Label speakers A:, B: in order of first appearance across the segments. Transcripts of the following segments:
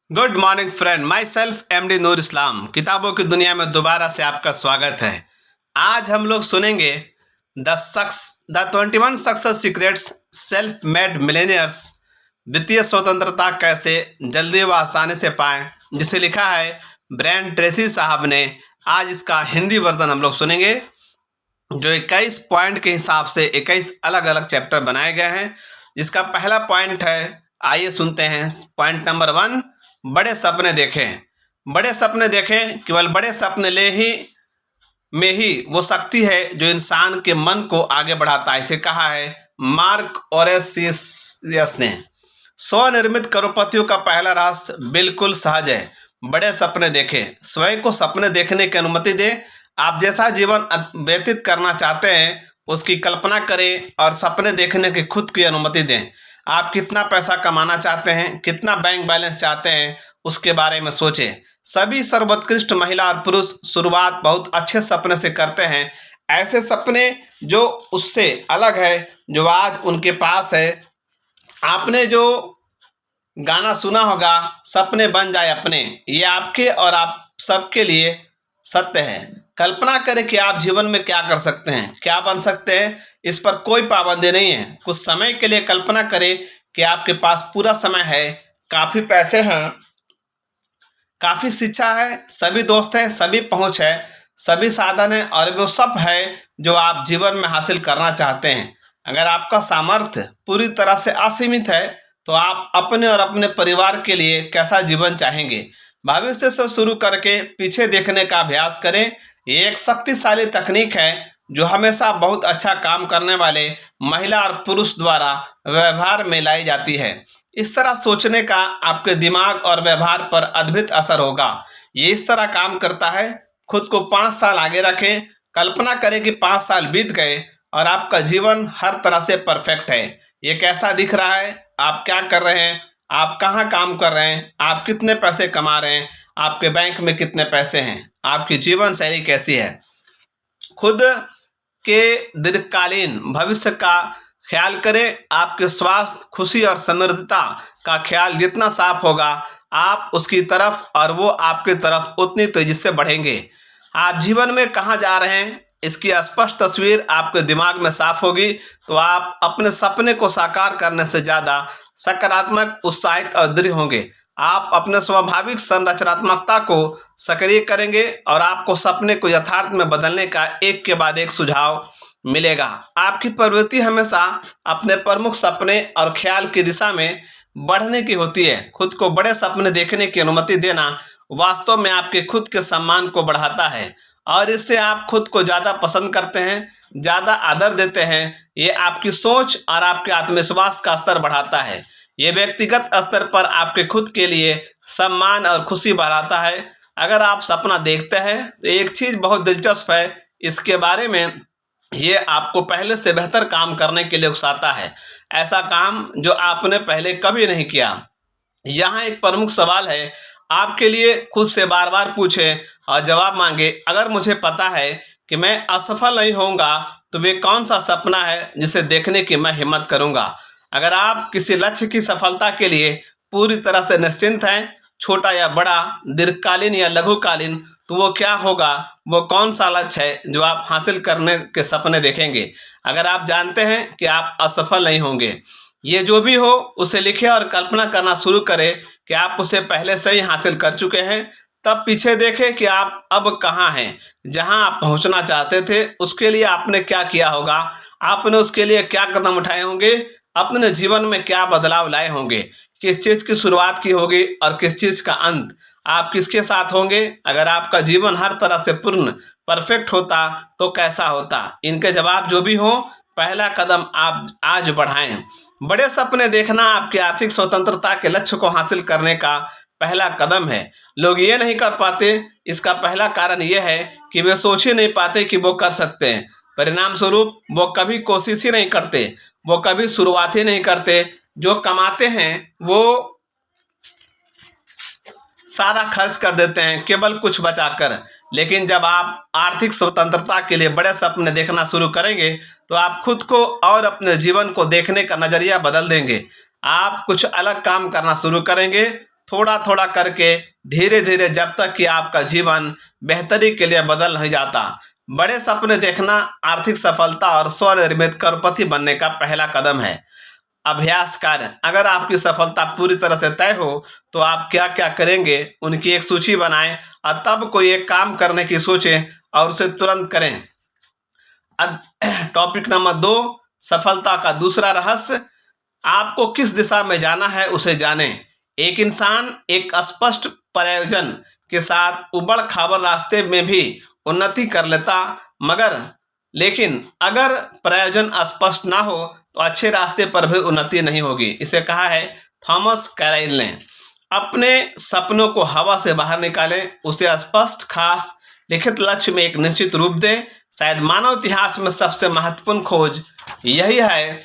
A: Good morning friend, myself MD Noor Islam. किताबों की दुनिया में दोबारा से आपका स्वागत है। आज हम लोग सुनेंगे the 21 success secrets self made millionaires, वित्तीय स्वतंत्रता कैसे जल्दी व आसानी से पाएं, जिसे लिखा है ब्रायन ट्रेसी साहब ने। आज इसका हिंदी वर्जन हम लोग सुनेंगे, जो 21 पॉइंट के हिसाब से 21 अलग अलग चैप्टर बनाए गए हैं। जिसका पहला पॉइंट है, आइए सुनते हैं। पॉइंट नंबर 1, बड़े सपने देखें। बड़े सपने देखें, केवल बड़े सपने ले ही में ही वो शक्ति है जो इंसान के मन को आगे बढ़ाता है। इसे कहा है मार्क ऑरेसियस ने। स्वनिर्मित करोड़पतियों का पहला रहस्य बिल्कुल सहज है, बड़े सपने देखें। स्वयं को सपने देखने की अनुमति दें। आप जैसा जीवन व्यतीत करना चाहते हैं उसकी कल्पना करें और सपने देखने की खुद की अनुमति दें। आप कितना पैसा कमाना चाहते हैं, कितना बैंक बैलेंस चाहते हैं, उसके बारे में सोचें। सभी सर्वोत्कृष्ट महिला और पुरुष शुरुआत बहुत अच्छे सपने से करते हैं, ऐसे सपने जो उससे अलग है जो आज उनके पास है। आपने जो गाना सुना होगा, सपने बन जाए अपने, ये आपके और आप सबके लिए सत्य है। कल्पना करें कि आप जीवन में क्या कर सकते हैं, क्या बन सकते हैं। इस पर कोई पाबंदी नहीं है। कुछ समय के लिए कल्पना करें कि आपके पास पूरा समय है, काफ़ी पैसे हैं, काफ़ी शिक्षा है, सभी दोस्त हैं, सभी पहुंच है, सभी साधन है और वो सब है जो आप जीवन में हासिल करना चाहते हैं। अगर आपका सामर्थ्य पूरी तरह से असीमित है तो आप अपने और अपने परिवार के लिए कैसा जीवन चाहेंगे। भविष्य से शुरू करके पीछे देखने का अभ्यास करें। ये एक शक्तिशाली तकनीक है जो हमेशा बहुत अच्छा काम करने वाले महिला और पुरुष द्वारा व्यवहार में लाई जाती है। इस तरह सोचने का आपके दिमाग और व्यवहार पर अद्भुत असर होगा। ये इस तरह काम करता है। खुद को 5 साल आगे रखें। कल्पना करें कि 5 साल बीत गए और आपका जीवन हर तरह से परफेक्ट है। ये कैसा दिख रहा है, आप क्या कर रहे हैं, आप कहाँ काम कर रहे हैं, आप कितने पैसे कमा रहे हैं, आपके बैंक में कितने पैसे हैं, आपकी जीवन शैली कैसी है। खुद के दीर्घकालीन भविष्य का ख्याल करें। आपके स्वास्थ्य, खुशी और समृद्धता का ख्याल जितना साफ होगा, आप उसकी तरफ और वो आपकी तरफ उतनी तेजी से बढ़ेंगे। आप जीवन में कहाँ जा रहे हैं, इसकी स्पष्ट तस्वीर आपके दिमाग में साफ होगी तो आप अपने सपने को साकार करने से ज़्यादा सकारात्मक, उत्साहित और दृढ़ होंगे। आप अपने स्वाभाविक संरचनात्मकता को सक्रिय करेंगे और आपको सपने को यथार्थ में बदलने का एक के बाद एक सुझाव मिलेगा। आपकी प्रवृत्ति हमेशा अपने प्रमुख सपने और ख्याल की दिशा में बढ़ने की होती है। खुद को बड़े सपने देखने की अनुमति देना वास्तव में आपके खुद के सम्मान को बढ़ाता है और इससे आप खुद को ज़्यादा पसंद करते हैं, ज़्यादा आदर देते हैं। ये आपकी सोच और आपके आत्मविश्वास का स्तर बढ़ाता है। ये व्यक्तिगत स्तर पर आपके खुद के लिए सम्मान और खुशी बढ़ाता है। अगर आप सपना देखते हैं तो एक चीज़ बहुत दिलचस्प है इसके बारे में, ये आपको पहले से बेहतर काम करने के लिए उकसाता है, ऐसा काम जो आपने पहले कभी नहीं किया। यहाँ एक प्रमुख सवाल है, आपके लिए खुद से बार बार पूछें और जवाब मांगे, अगर मुझे पता है कि मैं असफल नहीं होऊंगा तो वे कौन सा सपना है जिसे देखने की मैं हिम्मत करूंगा। अगर आप किसी लक्ष्य की सफलता के लिए पूरी तरह से निश्चिंत हैं, छोटा या बड़ा, दीर्घकालीन या लघुकालीन, तो वो क्या होगा, वो कौन सा लक्ष्य है जो आप हासिल करने के सपने देखेंगे। अगर आप जानते हैं कि आप असफल नहीं होंगे, ये जो भी हो उसे लिखें और कल्पना करना शुरू करें कि आप उसे पहले से ही हासिल कर चुके हैं। तब पीछे देखें कि आप अब कहाँ हैं, जहां आप पहुंचना चाहते थे उसके लिए आपने क्या किया होगा, आपने उसके लिए क्या कदम उठाए होंगे, अपने जीवन में क्या बदलाव लाए होंगे, किस चीज़ की शुरुआत की होगी और किस चीज़ का अंत, आप किसके साथ होंगे। अगर आपका जीवन हर तरह से पूर्ण परफेक्ट होता तो कैसा होता। इनके जवाब जो भी हो, पहला कदम आप आज बढ़ाएं। बड़े सपने देखना आपकी आर्थिक स्वतंत्रता के लक्ष्य को हासिल करने का पहला कदम है। लोग ये नहीं कर पाते, इसका पहला कारण यह है कि वे सोच ही नहीं पाते कि वो कर सकते हैं। परिणाम स्वरूप वो कभी कोशिश ही नहीं करते, वो कभी शुरुआत ही नहीं करते। जो कमाते हैं वो सारा खर्च कर देते हैं केवल कुछ बचाकर। लेकिन जब आप आर्थिक स्वतंत्रता के लिए बड़े सपने देखना शुरू करेंगे तो आप खुद को और अपने जीवन को देखने का नज़रिया बदल देंगे। आप कुछ अलग काम करना शुरू करेंगे थोड़ा थोड़ा करके धीरे धीरे, जब तक कि आपका जीवन बेहतरी के लिए बदल नहीं जाता। बड़े सपने देखना आर्थिक सफलता और स्वनिर्मित करोड़पति बनने का पहला कदम है। अभ्यास कार्य, अगर आपकी सफलता पूरी तरह से तय हो तो आप क्या क्या करेंगे उनकी एक सूची बनाएं और तब कोई एक काम करने की सोचें और उसे तुरंत करें। टॉपिक नंबर 2, सफलता का दूसरा रहस्य। आपको किस दिशा में जाना है उसे जानें। एक इंसान एक स्पष्ट प्रयोजन के साथ उबड़ खाबड़ रास्ते में भी उन्नति कर लेता, मगर लेकिन अगर प्रयोजन स्पष्ट ना हो तो अच्छे रास्ते पर भी उन्नति नहीं होगी। इसे कहा है थॉमस कैराइल ने। अपने सपनों को हवा से बाहर निकालें, उसे स्पष्ट खास लिखित लक्ष्य में एक निश्चित रूप दें। शायद मानव इतिहास में सबसे महत्वपूर्ण खोज यही है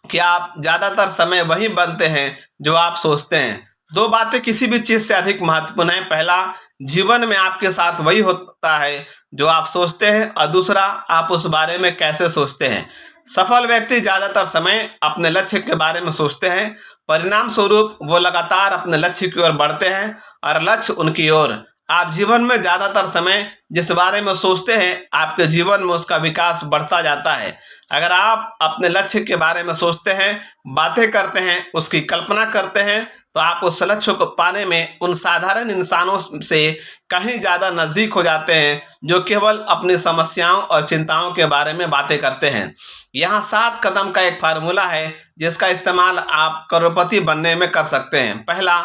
A: कि आप ज्यादातर समय वही बनते हैं जो आप सोचते हैं। 2 बातें किसी भी चीज से अधिक महत्वपूर्ण है। पहला, जीवन में आपके साथ वही होता है जो आप सोचते हैं, और दूसरा, आप उस बारे में कैसे सोचते हैं। सफल व्यक्ति ज्यादातर समय अपने लक्ष्य के बारे में सोचते हैं, परिणाम स्वरूप वो लगातार अपने लक्ष्य की ओर बढ़ते हैं और लक्ष्य उनकी ओर। आप जीवन में ज्यादातर समय जिस बारे में सोचते हैं, आपके जीवन में उसका विकास बढ़ता जाता है। अगर आप अपने लक्ष्य के बारे में सोचते हैं, बातें करते हैं, उसकी कल्पना करते हैं, तो आप उस लक्ष्य को पाने में उन साधारण इंसानों से कहीं ज्यादा नजदीक हो जाते हैं जो केवल अपनी समस्याओं और चिंताओं के बारे में बातें करते हैं। यहाँ 7 कदम का एक फार्मूला है जिसका इस्तेमाल आप करोड़पति बनने में कर सकते हैं। पहला,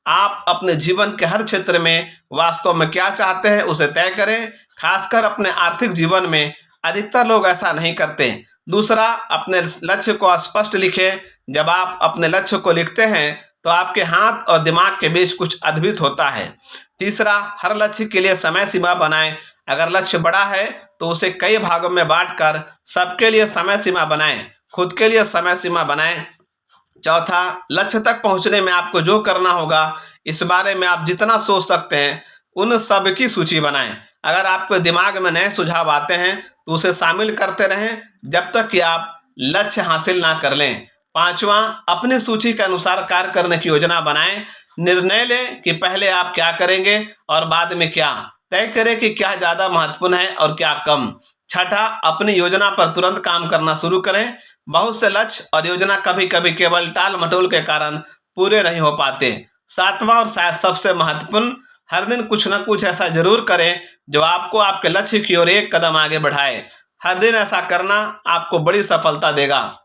A: आप अपने जीवन के हर क्षेत्र में वास्तव में क्या चाहते हैं उसे तय करें, खासकर अपने आर्थिक जीवन में। अधिकतर लोग ऐसा नहीं करते। दूसरा, अपने लक्ष्य को स्पष्ट लिखें। जब आप अपने लक्ष्य को लिखते हैं तो आपके हाथ और दिमाग के बीच कुछ अद्भुत होता है। तीसरा, हर लक्ष्य के लिए समय सीमा बनाएं। अगर लक्ष्य बड़ा है तो उसे कई भागों में बांटकर सबके लिए समय सीमा बनाएं। खुद के लिए समय सीमा बनाएं। चौथा, लक्ष्य तक पहुंचने में आपको जो करना होगा इस बारे में आप जितना सोच सकते हैं उन सब की सूची बनाएं। अगर आपके दिमाग में नए सुझाव आते हैं तो उसे शामिल करते रहें जब तक कि आप लक्ष्य हासिल ना कर लें। पांचवा, अपनी सूची के अनुसार कार्य करने की योजना बनाएं। निर्णय लें कि पहले आप क्या करेंगे और बाद में क्या। तय करें कि क्या ज्यादा महत्वपूर्ण है और क्या कम। छठा, अपनी योजना पर तुरंत काम करना शुरू करें। बहुत से लक्ष्य और योजना कभी कभी केवल टाल मटोल के कारण पूरे नहीं हो पाते। सातवां और शायद सबसे महत्वपूर्ण, हर दिन कुछ न कुछ ऐसा जरूर करें जो आपको आपके लक्ष्य की ओर एक कदम आगे बढ़ाए। हर दिन ऐसा करना आपको बड़ी सफलता देगा।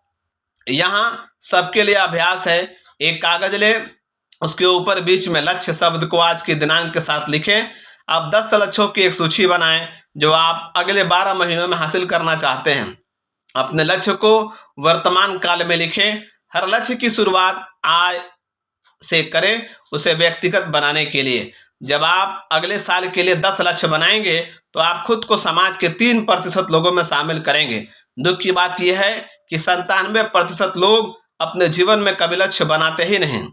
A: यहाँ सबके लिए अभ्यास है। एक कागज लें, उसके ऊपर बीच में लक्ष्य शब्द को आज के दिनांक के साथ लिखें। आप 10 लक्ष्यों की एक सूची बनाएं जो आप अगले 12 महीनों में हासिल करना चाहते हैं। अपने लक्ष्य को वर्तमान काल में लिखें। हर लक्ष्य की शुरुआत आज से करें उसे व्यक्तिगत बनाने के लिए। जब आप अगले साल के लिए 10 लक्ष्य बनाएंगे तो आप खुद को समाज के 3% लोगों में शामिल करेंगे। दुख की बात यह है कि 97% लोग अपने जीवन में कभी लक्ष्य बनाते ही नहीं।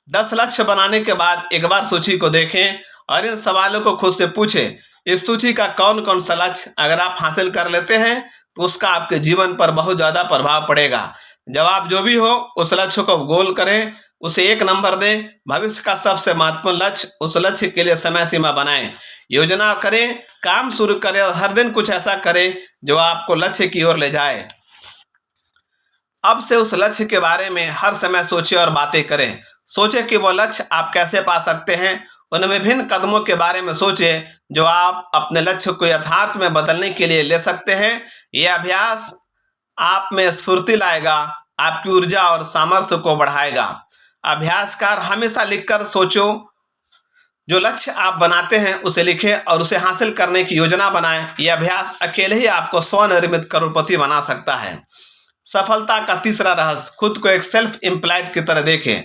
A: 10 लक्ष्य बनाने के बाद एक बार सूची को देखें और इन सवालों को खुद से पूछें। इस सूची का कौन कौन सा लक्ष्य अगर आप हासिल कर लेते हैं तो उसका आपके जीवन पर बहुत ज्यादा प्रभाव पड़ेगा। जवाब जो भी हो उस लक्ष्य को गोल करें, उसे 1 नंबर दें। भविष्य का सबसे महत्वपूर्ण लक्ष्य, उस लक्ष्य के लिए समय सीमा बनाएं, योजना करें, काम शुरू करें और हर दिन कुछ ऐसा करें जो आपको लक्ष्य की ओर ले जाए। अब से उस लक्ष्य के बारे में हर समय सोचें और बातें करें। सोचें कि वो लक्ष्य आप कैसे पा सकते हैं। उन विभिन्न कदमों के बारे में सोचें जो आप अपने लक्ष्य को यथार्थ में बदलने के लिए ले सकते हैं। यह अभ्यास आप में स्फूर्ति लाएगा, आपकी ऊर्जा और सामर्थ्य को बढ़ाएगा। अभ्यासकार, हमेशा लिखकर सोचो। जो लक्ष्य आप बनाते हैं उसे लिखें और उसे हासिल करने की योजना बनाएं। यह अभ्यास अकेले ही आपको स्वनिर्मित करोड़पति बना सकता है। सफलता का तीसरा रहस्य, खुद को एक सेल्फ एम्प्लॉयड की तरह देखें।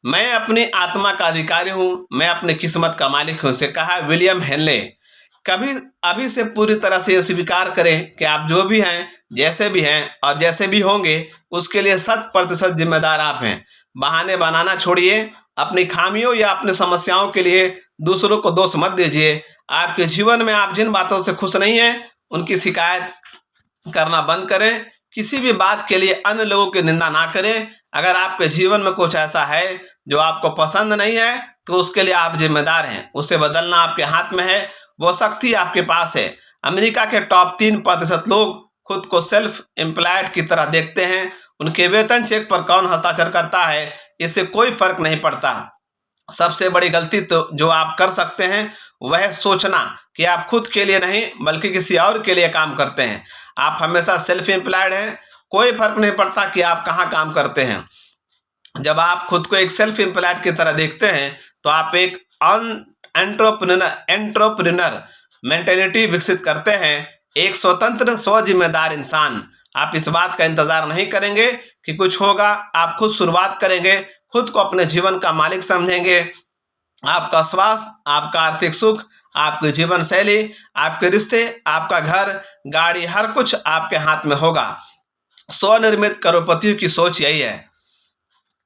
A: मैं अपनी आत्मा का अधिकारी हूँ, मैं अपनी किस्मत का मालिक हूँ, इसे कहा विलियम हेनले। कभी अभी से पूरी तरह से स्वीकार करें कि आप जो भी हैं, जैसे भी हैं और जैसे भी होंगे उसके लिए 100% जिम्मेदार आप हैं। बहाने बनाना छोड़िए। अपनी खामियों या अपनी समस्याओं के लिए दूसरों को दोष मत दीजिए। आपके जीवन में आप जिन बातों से खुश नहीं हैं उनकी शिकायत करना बंद करें। किसी भी बात के लिए अन्य लोगों की निंदा ना करें। अगर आपके जीवन में कुछ ऐसा है जो आपको पसंद नहीं है तो उसके लिए आप जिम्मेदार हैं। उसे बदलना आपके हाथ में है, वो शक्ति आपके पास है। अमेरिका के टॉप 3% लोग खुद को सेल्फ एम्प्लॉयड की तरह देखते हैं। उनके वेतन चेक पर कौन हस्ताक्षर करता है, इससे कोई फर्क नहीं पड़ता। सबसे बड़ी गलती तो जो आप कर सकते हैं वह है सोचना कि आप खुद के लिए नहीं बल्कि किसी और के लिए काम करते हैं। आप हमेशा सेल्फ एम्प्लॉयड हैं, कोई फर्क नहीं पड़ता कि आप कहाँ काम करते हैं। जब आप खुद को एक सेल्फ एम्प्लॉयड की तरह देखते हैं तो आप एक एंटरप्रेन्योर मेंटेलिटी विकसित करते हैं, एक स्वतंत्र स्व जिम्मेदार इंसान। आप इस बात का इंतजार नहीं करेंगे कि कुछ होगा, आप खुद शुरुआत करेंगे, खुद को अपने जीवन का मालिक समझेंगे। आपका स्वास्थ्य, आपका आर्थिक सुख, आपकी जीवन शैली, आपके रिश्ते, आपका घर, गाड़ी, हर कुछ आपके हाथ में होगा। स्वनिर्मित करोड़पतियों की सोच यही है।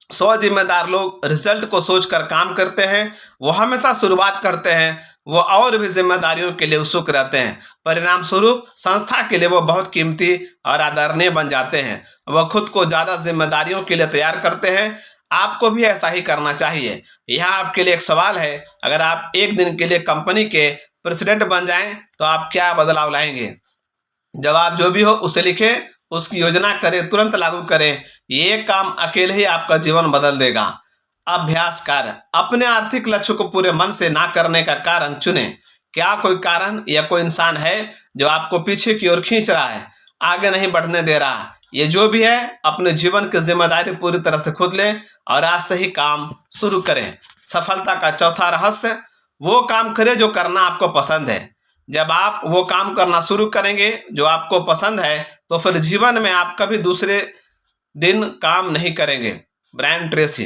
A: स्व जिम्मेदार लोग रिजल्ट को सोचकर काम करते हैं, वो हमेशा शुरुआत करते हैं, वो और भी जिम्मेदारियों के लिए उत्सुक रहते हैं। परिणाम स्वरूप संस्था के लिए वो बहुत कीमती और आदरणीय बन जाते हैं। वह खुद को ज्यादा जिम्मेदारियों के लिए तैयार करते हैं। आपको भी ऐसा ही करना चाहिए। यहाँ आपके लिए एक सवाल है, अगर आप एक दिन के लिए कंपनी के प्रेसिडेंट बन जाएं तो आप क्या बदलाव लाएंगे? जवाब जो भी हो उसे लिखें, उसकी योजना करें, तुरंत लागू करें। ये काम अकेले ही आपका जीवन बदल देगा। अभ्यास कार्य, अपने आर्थिक लक्ष्य को पूरे मन से ना करने का कारण चुनें। क्या कोई कारण या कोई इंसान है जो आपको पीछे की ओर खींच रहा है, आगे नहीं बढ़ने दे रहा? ये जो भी है, अपने जीवन की जिम्मेदारी पूरी तरह से खुद लें और आज से ही काम शुरू करें। सफलता का चौथा रहस्य, वो काम करें जो करना आपको पसंद है। जब आप वो काम करना शुरू करेंगे जो आपको पसंद है तो फिर जीवन में आप कभी दूसरे दिन काम नहीं करेंगे। ब्रायन ट्रेसी,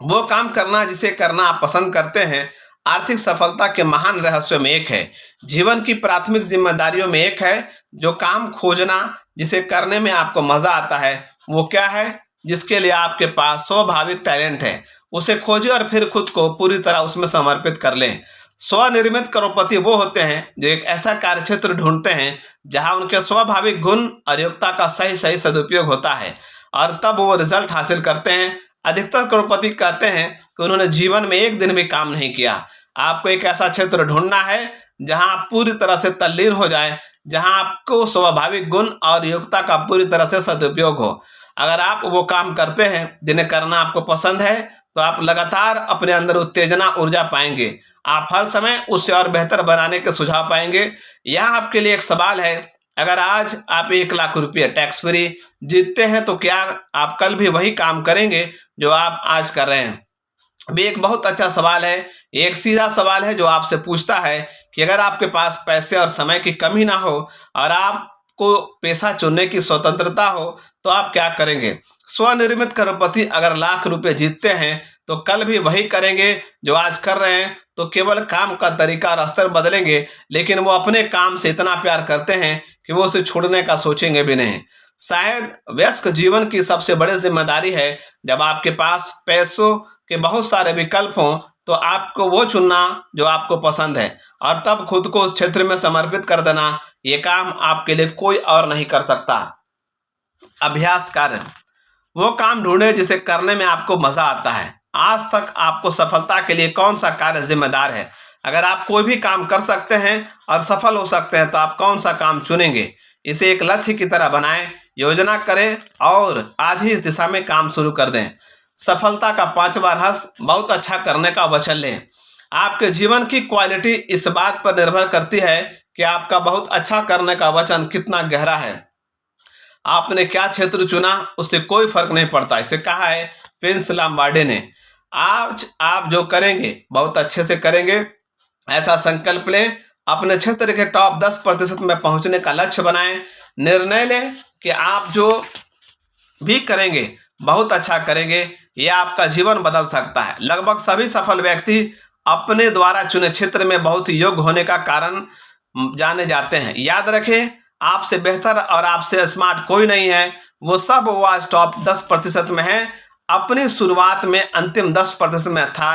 A: वो काम करना जिसे करना आप पसंद करते हैं आर्थिक सफलता के महान रहस्यों में एक है। जीवन की प्राथमिक जिम्मेदारियों में एक है जो काम खोजना जिसे करने में आपको मजा आता है। वो क्या है? जिसके लिए आपके पास स्वाभाविक टैलेंट है, उसे खोजें और फिर खुद को पूरी तरह उसमें समर्पित कर लें। स्वनिर्मित करोड़पति वो होते हैं जो एक ऐसा कार्यक्षेत्र ढूंढते हैं जहां उनके स्वाभाविक गुण और योग्यता का सही सही सदुपयोग होता है और तब वो रिजल्ट हासिल करते हैं। अधिकतर करोड़पति कहते हैं कि उन्होंने जीवन में एक दिन भी काम नहीं किया। आपको एक ऐसा क्षेत्र ढूंढना है जहां आप पूरी तरह से तल्लीन हो जाए, जहां आपको स्वाभाविक गुण और योग्यता का पूरी तरह से सदुपयोग हो। अगर आप वो काम करते हैं जिन्हें करना आपको पसंद है तो आप लगातार अपने अंदर उत्तेजना ऊर्जा पाएंगे। आप हर समय उससे और बेहतर बनाने के सुझाव पाएंगे। यहाँ आपके लिए एक सवाल है, अगर आज आप 1 लाख रुपये टैक्स फ्री जीतते हैं तो क्या आप कल भी वही काम करेंगे जो आप आज कर रहे हैं? भी एक बहुत अच्छा सवाल है। एक सीधा सवाल है जो आपसे पूछता है कि अगर आपके पास पैसे और समय की कमी ना हो और आपको पेशा चुनने की स्वतंत्रता हो तो आप क्या करेंगे? स्वनिर्मित करोड़पति अगर लाख रुपए जीतते हैं तो कल भी वही करेंगे जो आज कर रहे हैं। तो केवल काम का तरीका और स्तर बदलेंगे, लेकिन वो अपने काम से इतना प्यार करते हैं कि वो उसे छोड़ने का सोचेंगे भी नहीं। शायद वयस्क जीवन की सबसे बड़ी जिम्मेदारी है, जब आपके पास पैसों के बहुत सारे विकल्प हों तो आपको वो चुनना जो आपको पसंद है और तब खुद को उस क्षेत्र में समर्पित कर देना। ये काम आपके लिए कोई और नहीं कर सकता। अभ्यास कार्य, वो काम ढूंढे जिसे करने में आपको मजा आता है। आज तक आपको सफलता के लिए कौन सा कार्य जिम्मेदार है? अगर आप कोई भी काम कर सकते हैं और सफल हो सकते हैं तो आप कौन सा काम चुनेंगे? इसे एक लक्ष्य की तरह बनाएं, योजना करें और आज ही इस दिशा में काम शुरू कर दें। सफलता का 5वां रहस्य, बहुत अच्छा करने का वचन लें। आपके जीवन की क्वालिटी इस बात पर निर्भर करती है कि आपका बहुत अच्छा करने का वचन कितना गहरा है। आपने क्या क्षेत्र चुना उससे कोई फर्क नहीं पड़ता। इसे कहा है प्रिंस लॉम्बार्डी ने। आज आप जो करेंगे बहुत अच्छे से करेंगे, ऐसा संकल्प लें। अपने क्षेत्र के टॉप 10% में पहुंचने का लक्ष्य बनाएं। निर्णय लें कि आप जो भी करेंगे बहुत अच्छा करेंगे। यह आपका जीवन बदल सकता है। लगभग सभी सफल व्यक्ति अपने द्वारा चुने क्षेत्र में बहुत योग्य होने का कारण जाने जाते हैं। याद रखें, आपसे बेहतर और आपसे स्मार्ट कोई नहीं है। वो सब वो आज टॉप 10% में है। अपनी शुरुआत में अंतिम 10% में था।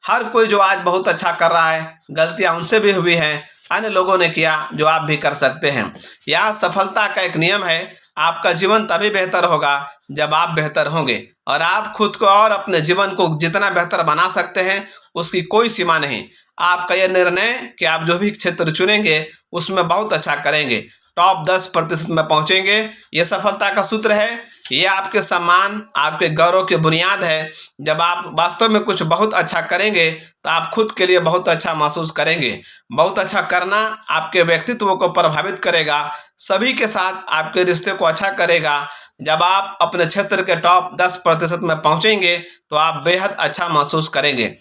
A: हर कोई जो आज बहुत अच्छा कर रहा है, गलतियां उनसे भी हुई हैं, अन्य लोगों ने किया जो आप भी कर सकते हैं। यह सफलता का एक नियम है। आपका जीवन तभी बेहतर होगा जब आप बेहतर होंगे और आप खुद को और अपने जीवन को जितना बेहतर बना सकते हैं उसकी कोई सीमा नहीं। आपका यह निर्णय कि आप जो भी क्षेत्र चुनेंगे उसमें बहुत अच्छा करेंगे, टॉप 10% में पहुंचेंगे। ये सफलता का सूत्र है। ये आपके सम्मान, आपके गौरव की बुनियाद है। जब आप वास्तव में कुछ बहुत अच्छा करेंगे तो आप खुद के लिए बहुत अच्छा महसूस करेंगे। बहुत अच्छा करना आपके व्यक्तित्व को प्रभावित करेगा, सभी के साथ आपके रिश्ते को अच्छा करेगा। जब आप अपने क्षेत्र के टॉप 10% में पहुंचेंगे तो आप बेहद अच्छा महसूस करेंगे।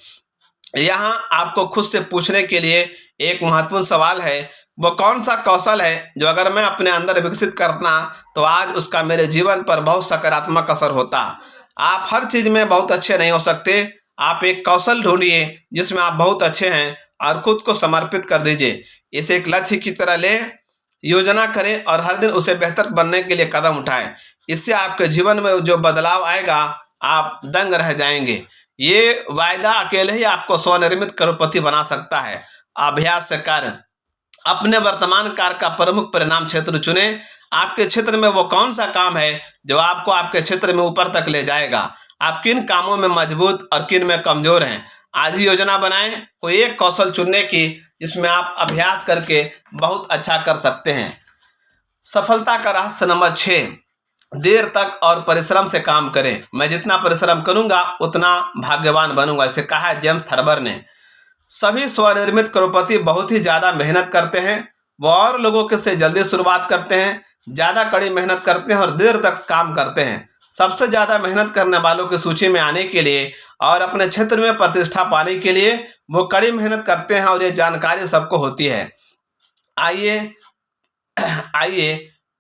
A: यहाँ आपको खुद से पूछने के लिए एक महत्वपूर्ण सवाल है, वो कौन सा कौशल है जो अगर मैं अपने अंदर विकसित करता तो आज उसका मेरे जीवन पर बहुत सकारात्मक असर होता। आप हर चीज में बहुत अच्छे नहीं हो सकते। आप एक कौशल ढूंढिए जिसमें आप बहुत अच्छे हैं और खुद को समर्पित कर दीजिए। इसे एक लक्ष्य की तरह ले, योजना करें और हर दिन उसे बेहतर बनने के लिए कदम उठाएं। इससे आपके जीवन में जो बदलाव आएगा, आप दंग रह जाएंगे। ये वायदा अकेले ही आपको स्वनिर्मित करोड़पति बना सकता है। अभ्यास से कार्य, अपने वर्तमान कार्य का प्रमुख परिणाम क्षेत्र चुने। आपके क्षेत्र में वो कौन सा काम है जो आपको आपके क्षेत्र में ऊपर तक ले जाएगा। आप किन कामों में मजबूत और किन में कमजोर हैं। आज ही योजना बनाएं कोई एक कौशल चुनने की जिसमें आप अभ्यास करके बहुत अच्छा कर सकते हैं। सफलता का रहस्य नंबर 6, देर तक और परिश्रम से काम करें। मैं जितना परिश्रम करूंगा उतना भाग्यवान बनूंगा, इसे कहा है जेम्स थर्बर ने। सभी स्वनिर्मित करोड़पति बहुत ही ज्यादा मेहनत करते हैं। वो और लोगों के से जल्दी शुरुआत करते हैं, ज्यादा कड़ी मेहनत करते हैं और देर तक काम करते हैं। सबसे ज्यादा मेहनत करने वालों की सूची में आने के लिए और अपने क्षेत्र में प्रतिष्ठा पाने के लिए वो कड़ी मेहनत करते हैं और ये जानकारी सबको होती है। आइए आइए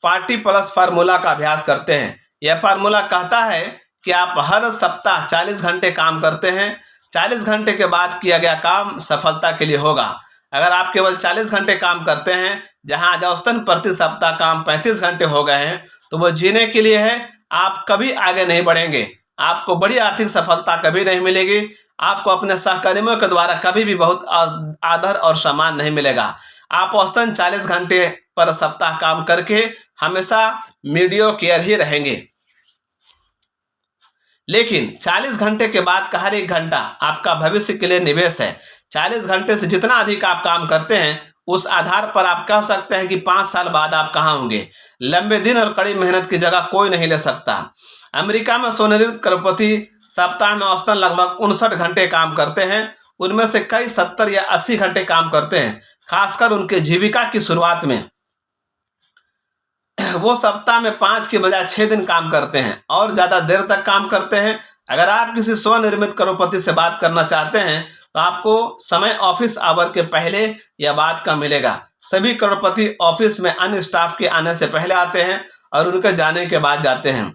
A: पार्टी प्लस फार्मूला का अभ्यास करते हैं। यह फार्मूला कहता है कि आप हर सप्ताह 40 घंटे काम करते हैं। 40 घंटे के बाद किया गया काम सफलता के लिए होगा। अगर आप केवल 40 घंटे काम करते हैं, जहां आज औसतन प्रति सप्ताह काम 35 घंटे हो गए हैं, तो वो जीने के लिए है। आप कभी आगे नहीं बढ़ेंगे। आपको बड़ी आर्थिक सफलता कभी नहीं मिलेगी। आपको अपने सहकर्मियों के द्वारा कभी भी बहुत आदर और सम्मान नहीं मिलेगा। आप औसतन 40 घंटे पर सप्ताह काम करके हमेशा मीडियोकर ही रहेंगे। लेकिन 40 घंटे के बाद का हर एक घंटा आपका भविष्य के लिए निवेश है। 40 घंटे से जितना अधिक आप काम करते हैं, उस आधार पर आप कह सकते हैं कि 5 साल बाद आप कहाँ होंगे। लंबे दिन और कड़ी मेहनत की जगह कोई नहीं ले सकता। अमेरिका में स्वनिर्मित करोड़पति सप्ताह में औसतन लगभग 59 घंटे काम करते हैं। उनमें से कई 70 या 80 घंटे काम करते हैं, खासकर उनके जीविका की शुरुआत में। वो सप्ताह में 5 के बजाय 6 दिन काम करते हैं और ज्यादा देर तक काम करते हैं। अगर आप किसी स्वनिर्मित करोड़पति से बात करना चाहते हैं तो आपको समय ऑफिस आवर के पहले या बाद का मिलेगा। सभी करोड़पति ऑफिस में अन्य स्टाफ के आने से पहले आते हैं और उनके जाने के बाद जाते हैं।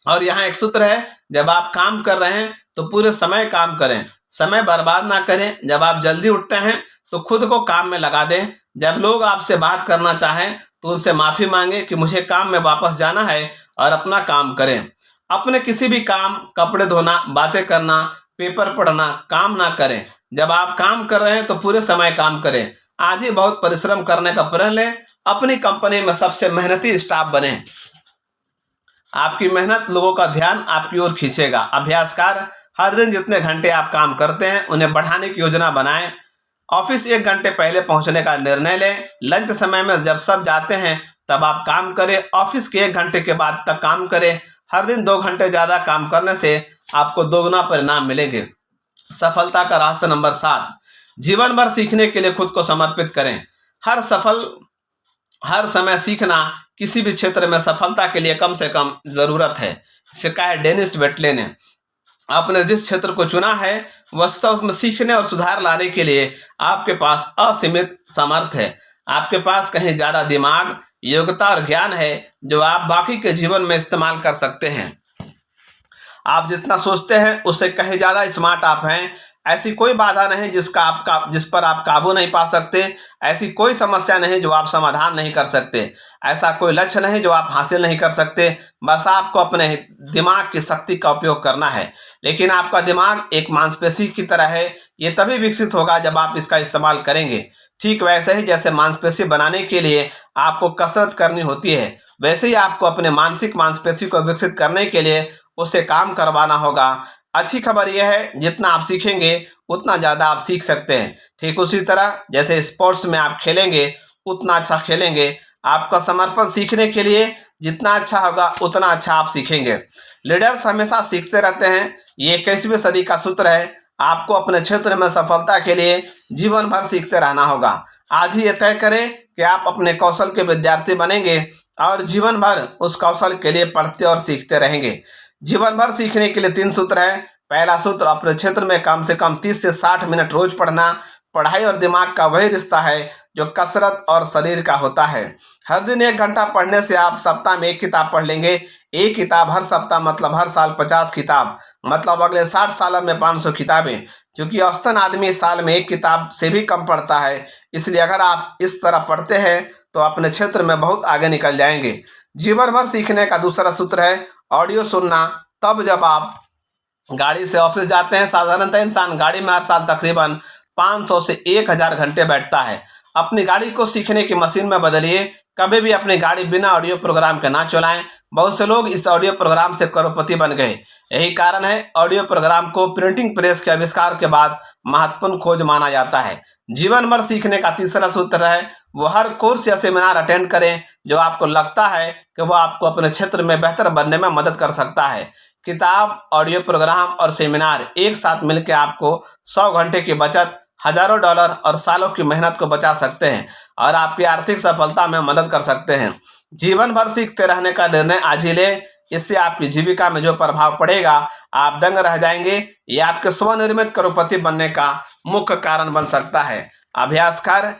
A: और यहाँ एक सूत्र है, जब आप काम कर रहे हैं तो पूरे समय काम करें, समय बर्बाद ना करें। जब आप जल्दी उठते हैं तो खुद को काम में लगा दें। जब लोग आपसे बात करना चाहें तो उनसे माफी मांगे कि मुझे काम में वापस जाना है और अपना काम करें। अपने किसी भी काम, कपड़े धोना, बातें करना, पेपर पढ़ना, काम ना करें। जब आप काम कर रहे हैं तो पूरे समय काम करें। आज ही बहुत परिश्रम करने का प्रण लें। अपनी कंपनी में सबसे मेहनती स्टाफ बने। आपकी मेहनत लोगों का ध्यान आपकी ओर खींचेगा। अभ्यासकार, हर दिन जितने घंटे आप काम करते हैं उन्हें बढ़ाने की योजना बनाएं। ऑफिस 1 घंटे पहले पहुंचने का निर्णय लें। लंच समय में जब सब जाते हैं तब आप काम करें। ऑफिस के 1 घंटे के बाद तक काम करें। हर दिन 2 घंटे ज्यादा काम करने से आपको दोगुना परिणाम मिलेंगे। सफलता का रहस्य नंबर 7, जीवन भर सीखने के लिए खुद को समर्पित करें। हर समय सीखना किसी भी क्षेत्र में सफलता के लिए कम से कम जरूरत है। इसे कहा है डेनिस वेटले ने। आपने जिस क्षेत्र को चुना है वस्तुतः उसमें सीखने और सुधार लाने के लिए आपके पास असीमित सामर्थ्य है। आपके पास कहीं ज्यादा दिमाग, योग्यता और ज्ञान है जो आप बाकी के जीवन में इस्तेमाल कर सकते हैं। आप जितना सोचते हैं उससे कहीं ज्यादा स्मार्ट आप हैं। ऐसी कोई बाधा नहीं जिस पर आप काबू नहीं पा सकते। ऐसी कोई समस्या नहीं जो आप समाधान नहीं कर सकते। ऐसा कोई लक्ष्य नहीं जो आप हासिल नहीं कर सकते। बस आपको अपने दिमाग की शक्ति का उपयोग करना है। लेकिन आपका दिमाग एक मांसपेशी की तरह है। ये तभी विकसित होगा जब आप इसका इस्तेमाल करेंगे। ठीक वैसे ही जैसे मांसपेशी बनाने के लिए आपको कसरत करनी होती है, वैसे ही आपको अपने मानसिक मांसपेशी को विकसित करने के लिए उससे काम करवाना होगा। अच्छी खबर यह है जितना आप सीखेंगे उतना ज़्यादा आप सीख सकते हैं। ठीक उसी तरह जैसे स्पोर्ट्स में आप खेलेंगे उतना अच्छा खेलेंगे, आपका समर्पण सीखने के लिए जितना अच्छा होगा उतना अच्छा आप सीखेंगे। लीडर्स हमेशा सीखते रहते हैं, ये 21वीं सदी का सूत्र है। आपको अपने क्षेत्र में सफलता के लिए जीवन भर सीखते रहना होगा। आज ही ये तय करें कि आप अपने कौशल के विद्यार्थी बनेंगे और जीवन भर उस कौशल के लिए पढ़ते और सीखते रहेंगे। जीवन भर सीखने के लिए 3 सूत्र है। पहला सूत्र, अपने क्षेत्र में कम से कम 30 से 60 मिनट रोज पढ़ना। पढ़ाई और दिमाग का वही रिश्ता है जो कसरत और शरीर का होता है। हर दिन 1 घंटा पढ़ने से आप सप्ताह में 1 किताब पढ़ लेंगे। 1 किताब हर सप्ताह मतलब हर साल 50 किताब, मतलब अगले 60 सालों में 500 किताबें। क्योंकि औसतन आदमी साल में 1 किताब से भी कम पढ़ता है, इसलिए अगर आप इस तरह पढ़ते हैं तो अपने क्षेत्र में बहुत आगे निकल जाएंगे। जीवन भर सीखने का दूसरा सूत्र है ऑडियो सुनना। तब जब आप गाड़ी से ऑफिस जाते हैं, साधारणतः इंसान गाड़ी में हर साल तकरीबन 500 से 1000 घंटे बैठता है। अपनी गाड़ी को सीखने की मशीन में बदलिए। कभी भी अपनी गाड़ी बिना ऑडियो प्रोग्राम के ना चलाएं। बहुत से लोग इस ऑडियो प्रोग्राम से करोड़पति बन गए। यही कारण है ऑडियो प्रोग्राम को प्रिंटिंग प्रेस के आविष्कार के बाद महत्वपूर्ण खोज माना जाता है। जीवन भर सीखने का तीसरा सूत्र है वो हर कोर्स या सेमिनार अटेंड करें जो आपको लगता है कि वो आपको अपने क्षेत्र में बेहतर बनने में मदद कर सकता है। किताब, ऑडियो प्रोग्राम और सेमिनार एक साथ मिलकर आपको 100 घंटे की बचत, हजारों डॉलर और सालों की मेहनत को बचा सकते हैं और आपकी आर्थिक सफलता में मदद कर सकते हैं। जीवन भर सीखते रहने का निर्णय आज ही लें। इससे आपकी जीविका में जो प्रभाव पड़ेगा आप दंग रह जाएंगे। ये आपके स्वनिर्मित करोड़पति बनने का मुख्य कारण बन सकता है। अभ्यास कार्य,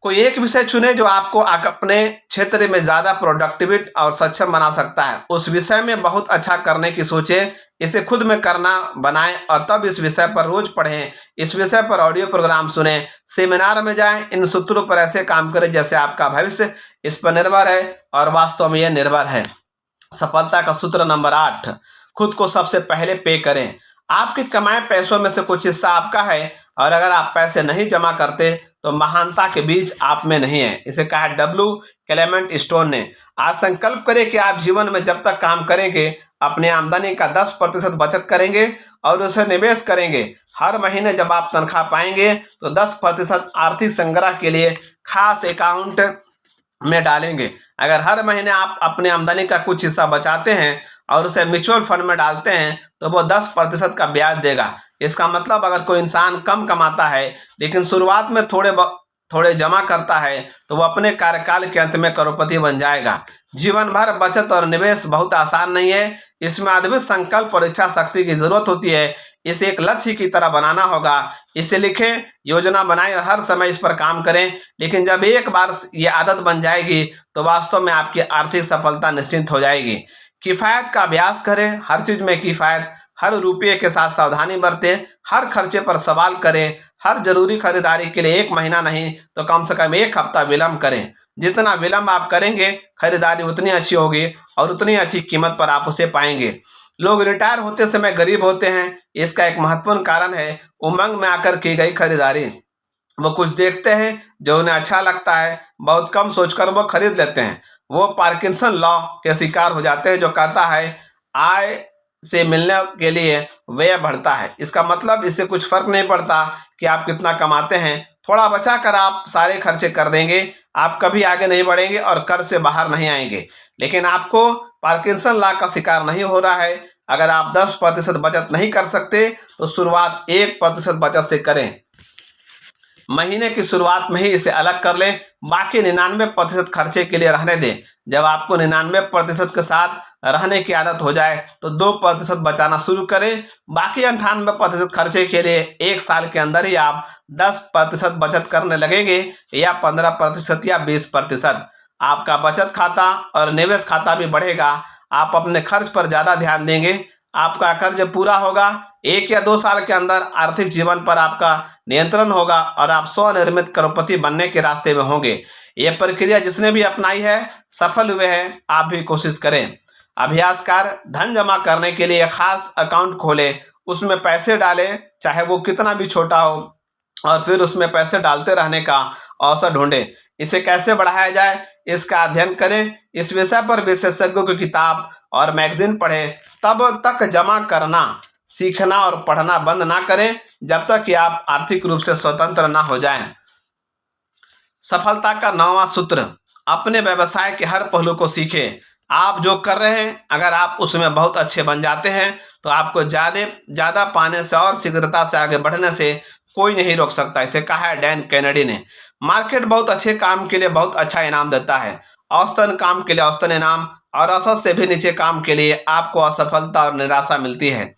A: कोई एक विषय चुने जो आपको अपने क्षेत्र में ज्यादा प्रोडक्टिविटी और सक्षम बना सकता है। उस विषय में बहुत अच्छा करने की सोचें, इसे खुद में करना बनाएं और तब इस विषय पर रोज पढ़ें। इस विषय पर ऑडियो प्रोग्राम सुने, सेमिनार में जाएं। इन सूत्रों पर ऐसे काम करें जैसे आपका भविष्य इस पर निर्भर है और वास्तव में यह निर्भर है। सफलता का सूत्र नंबर 8, खुद को सबसे पहले पे करें। आपके कमाए पैसों में से कुछ हिस्सा आपका है और अगर आप पैसे नहीं जमा करते तो महानता के बीज आप में नहीं है। इसे कहा है डब्ल्यू क्लेमेंट स्टोन ने। आज संकल्प करें कि आप जीवन में जब तक काम करेंगे अपनी आमदनी का 10% बचत करेंगे और उसे निवेश करेंगे। हर महीने जब आप तनख्वाह पाएंगे तो 10% आर्थिक संग्रह के लिए खास अकाउंट में डालेंगे। अगर हर महीने आप अपनी आमदनी का कुछ हिस्सा बचाते हैं और उसे म्यूचुअल फंड में डालते हैं तो वो 10% का ब्याज देगा। इसका मतलब अगर कोई इंसान कम कमाता है लेकिन शुरुआत में थोड़े जमा करता है तो वो अपने कार्यकाल के अंत में करोड़पति बन जाएगा। जीवन भर बचत और निवेश बहुत आसान नहीं है, इसमें अद्भुत संकल्प और इच्छा शक्ति की जरूरत होती है। इसे एक लक्ष्य की तरह बनाना होगा। इसे लिखें, योजना बनाएं और हर समय इस पर काम करें। लेकिन जब एक बार ये आदत बन जाएगी तो वास्तव में आपकी आर्थिक सफलता निश्चित हो जाएगी। किफायत का अभ्यास करें, हर चीज में किफायत, हर रुपये के साथ सावधानी बरतें, हर खर्चे पर सवाल करें, हर जरूरी खरीदारी के लिए 1 महीना नहीं तो कम से कम 1 हफ्ता विलंब करें। जितना विलंब आप करेंगे खरीदारी उतनी अच्छी होगी और उतनी अच्छी कीमत पर आप उसे पाएंगे। लोग रिटायर होते समय गरीब होते हैं, इसका एक महत्वपूर्ण कारण है उमंग में आकर की गई खरीदारी। वो कुछ देखते हैं जो उन्हें अच्छा लगता है, बहुत कम सोचकर वो खरीद लेते हैं। वो पार्किंसन लॉ के शिकार हो जाते हैं जो कहता है आय से मिलने के लिए व्यय बढ़ता है। इसका मतलब इससे कुछ फर्क नहीं पड़ता कि आप कितना कमाते हैं, थोड़ा बचा कर आप सारे खर्चे कर देंगे, आप कभी आगे नहीं बढ़ेंगे और कर्ज से बाहर नहीं आएंगे। लेकिन आपको पार्किंसन लॉ का शिकार नहीं हो रहा है। अगर आप 10% बचत नहीं कर सकते तो शुरुआत 1% बचत से करें। महीने की शुरुआत में ही इसे अलग कर लें, बाकी 99% खर्चे के लिए रहने दें। जब आपको 99% के साथ रहने की आदत हो जाए तो 2% बचाना शुरू करें। बाकी 98% खर्चे के लिए 1 साल के अंदर ही आप 10% बचत करने लगेंगे या 15% या 20%। आपका बचत खाता और निवेश खाता भी बढ़ेगा। आप अपने खर्च पर ज्यादा ध्यान देंगे, आपका कर्ज पूरा होगा। 1 या 2 साल के अंदर आर्थिक जीवन पर आपका नियंत्रण होगा और आप स्वनिर्मित करोड़पति बनने के रास्ते में होंगे। यह प्रक्रिया जिसने भी अपनाई है सफल हुए हैं, आप भी कोशिश करें। अभ्यास कार्य, धन जमा करने के लिए खास अकाउंट खोलें, उसमें पैसे डालें चाहे वो कितना भी छोटा हो और फिर उसमें पैसे डालते रहने का अवसर ढूंढें। इसे कैसे बढ़ाया जाए इसका अध्ययन करें। इस विषय पर विशेषज्ञों की किताब और मैगजीन पढ़ें। तब तक जमा करना सीखना और पढ़ना बंद ना करें जब तक कि आप आर्थिक रूप से स्वतंत्र ना हो जाएं। सफलता का 9वां सूत्र, अपने व्यवसाय के हर पहलू को सीखें। आप जो कर रहे हैं, अगर आप उसमें बहुत अच्छे बन जाते हैं तो आपको ज़्यादा पाने से और शीघ्रता से आगे बढ़ने से कोई नहीं रोक सकता। इसे कहा है डैन कैनेडी ने। मार्केट बहुत अच्छे काम के लिए बहुत अच्छा इनाम देता है। औसतन काम के लिए औसतन इनाम और औसत से भी नीचे काम के लिए आपको असफलता और निराशा मिलती है।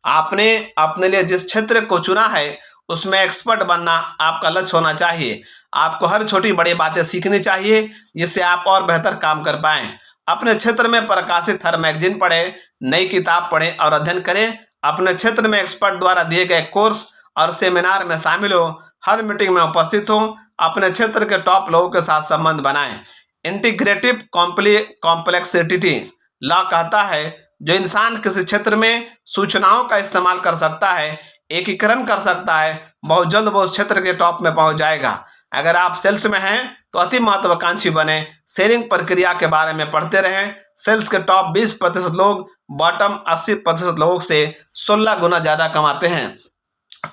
A: आपने अपने लिए जिस क्षेत्र को चुना है उसमें एक्सपर्ट बनना आपका लक्ष्य होना चाहिए। आपको हर छोटी बड़ी बातें सीखनी चाहिए जिससे आप और बेहतर काम कर पाएं। अपने क्षेत्र में प्रकाशित हर मैगजीन पढ़ें, नई किताब पढ़ें और अध्ययन करें। अपने क्षेत्र में एक्सपर्ट द्वारा दिए गए कोर्स और सेमिनार में शामिल हो, हर मीटिंग में उपस्थित हो, अपने क्षेत्र के टॉप लोगों के साथ संबंध बनाएं। इंटीग्रेटिव कॉम्प्लेक्सिटी लॉ कहता है, जो इंसान किसी क्षेत्र में सूचनाओं का इस्तेमाल कर सकता है, एकीकरण कर सकता है, बहुत जल्द वो उस क्षेत्र के टॉप में पहुंच जाएगा। अगर आप सेल्स में हैं तो अति महत्वाकांक्षी बने, सेलिंग प्रक्रिया के बारे में पढ़ते रहें। सेल्स के टॉप 20% लोग बॉटम 80% लोगों से 16 गुना ज्यादा कमाते हैं।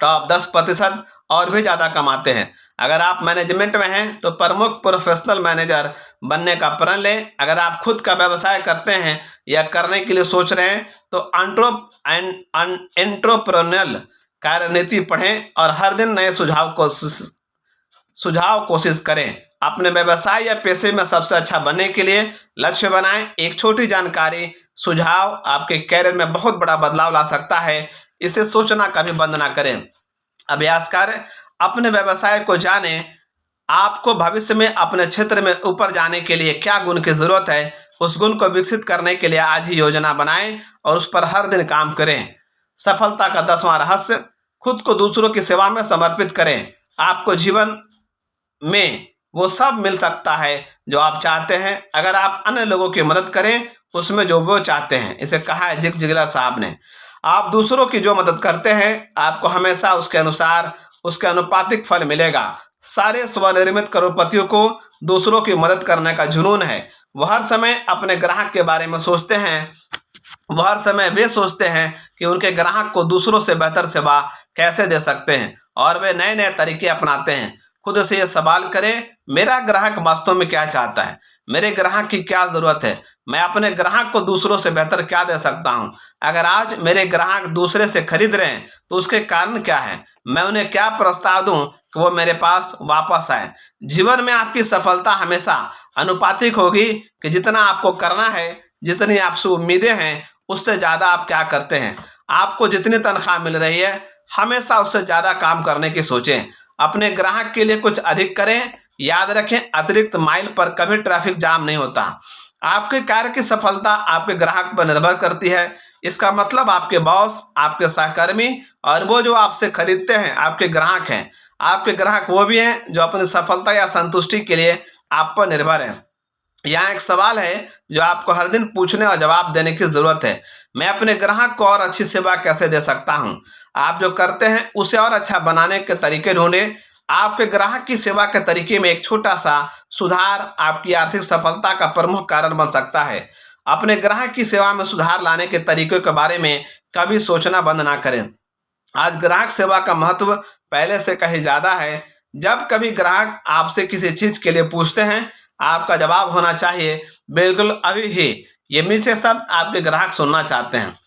A: टॉप 10% और भी ज्यादा कमाते हैं। अगर आप मैनेजमेंट में हैं तो प्रमुख प्रोफेशनल मैनेजर बनने का प्रण लें। अगर आप खुद का व्यवसाय करते हैं या करने के लिए सोच रहे हैं तो एंट्रप्रेन्योरियल कार्यनीति पढ़ें और हर दिन नए सुझाव कोशिश करें। अपने व्यवसाय या पेशे में सबसे अच्छा बनने के लिए लक्ष्य बनाएं। एक छोटी जानकारी सुझाव आपके कैरियर में बहुत बड़ा बदलाव ला सकता है। इसे सोचना कभी बंद ना करें। अभ्यास करें, अपने व्यवसाय को जानें। आपको भविष्य में अपने क्षेत्र में ऊपर जाने के लिए क्या गुण की जरूरत है, उस गुण को विकसित करने के लिए आज ही योजना बनाएं और उस पर हर दिन काम करें। सफलता का 10वां रहस्य, खुद को दूसरों की सेवा में समर्पित करें। आपको जीवन में वो सब मिल सकता है जो आप चाहते हैं अगर आप अन्य लोगों की मदद करें उसमें जो वो चाहते हैं। इसे कहा है जिग जिगलर साहब ने। आप दूसरों की जो मदद करते हैं आपको हमेशा उसके अनुसार उसके अनुपातिक फल मिलेगा। सारे स्वनिर्मित करोड़पतियों को दूसरों की मदद करने का जुनून है। वह हर समय अपने ग्राहक के बारे में सोचते हैं। वह हर समय वे सोचते हैं कि उनके ग्राहक को दूसरों से बेहतर सेवा कैसे दे सकते हैं और वे नए नए तरीके अपनाते हैं। खुद से ये सवाल करें, मेरा ग्राहक वास्तव में क्या चाहता है, मेरे ग्राहक की क्या जरूरत है, मैं अपने ग्राहक को दूसरों से बेहतर क्या दे सकता हूं। अगर आज मेरे ग्राहक दूसरे से खरीद रहे हैं तो उसके कारण क्या है, मैं उन्हें क्या प्रस्ताव दूं कि वो मेरे पास वापस आए। जीवन में आपकी सफलता हमेशा अनुपातिक होगी कि जितना आपको करना है, जितनी आपसे उम्मीदें हैं, उससे ज्यादा आप क्या करते हैं। आपको जितनी तनख्वाह मिल रही है हमेशा उससे ज्यादा काम करने की सोचें। अपने ग्राहक के लिए कुछ अधिक करें। याद रखें, अतिरिक्त माइल पर कभी ट्रैफिक जाम नहीं होता। आपके कार्य की सफलता आपके ग्राहक पर निर्भर करती है। इसका मतलब आपके बॉस, आपके सहकर्मी और वो जो आपसे खरीदते हैं आपके ग्राहक हैं। आपके ग्राहक वो भी हैं जो अपनी सफलता या संतुष्टि के लिए आप पर निर्भर हैं। यहाँ एक सवाल है जो आपको हर दिन पूछने और जवाब देने की जरूरत है, मैं अपने ग्राहक को और अच्छी सेवा कैसे दे सकता हूँ। आप जो करते हैं उसे और अच्छा बनाने के तरीके ढूंढें। आपके ग्राहक की सेवा के तरीके में एक छोटा सा सुधार आपकी आर्थिक सफलता का प्रमुख कारण बन सकता है। अपने ग्राहक की सेवा में सुधार लाने के तरीकों के बारे में कभी सोचना बंद ना करें। आज ग्राहक सेवा का महत्व पहले से कहीं ज्यादा है। जब कभी ग्राहक आपसे किसी चीज के लिए पूछते हैं आपका जवाब होना चाहिए, बिल्कुल अभी ही। ये मीठे शब्द आपके ग्राहक सुनना चाहते हैं।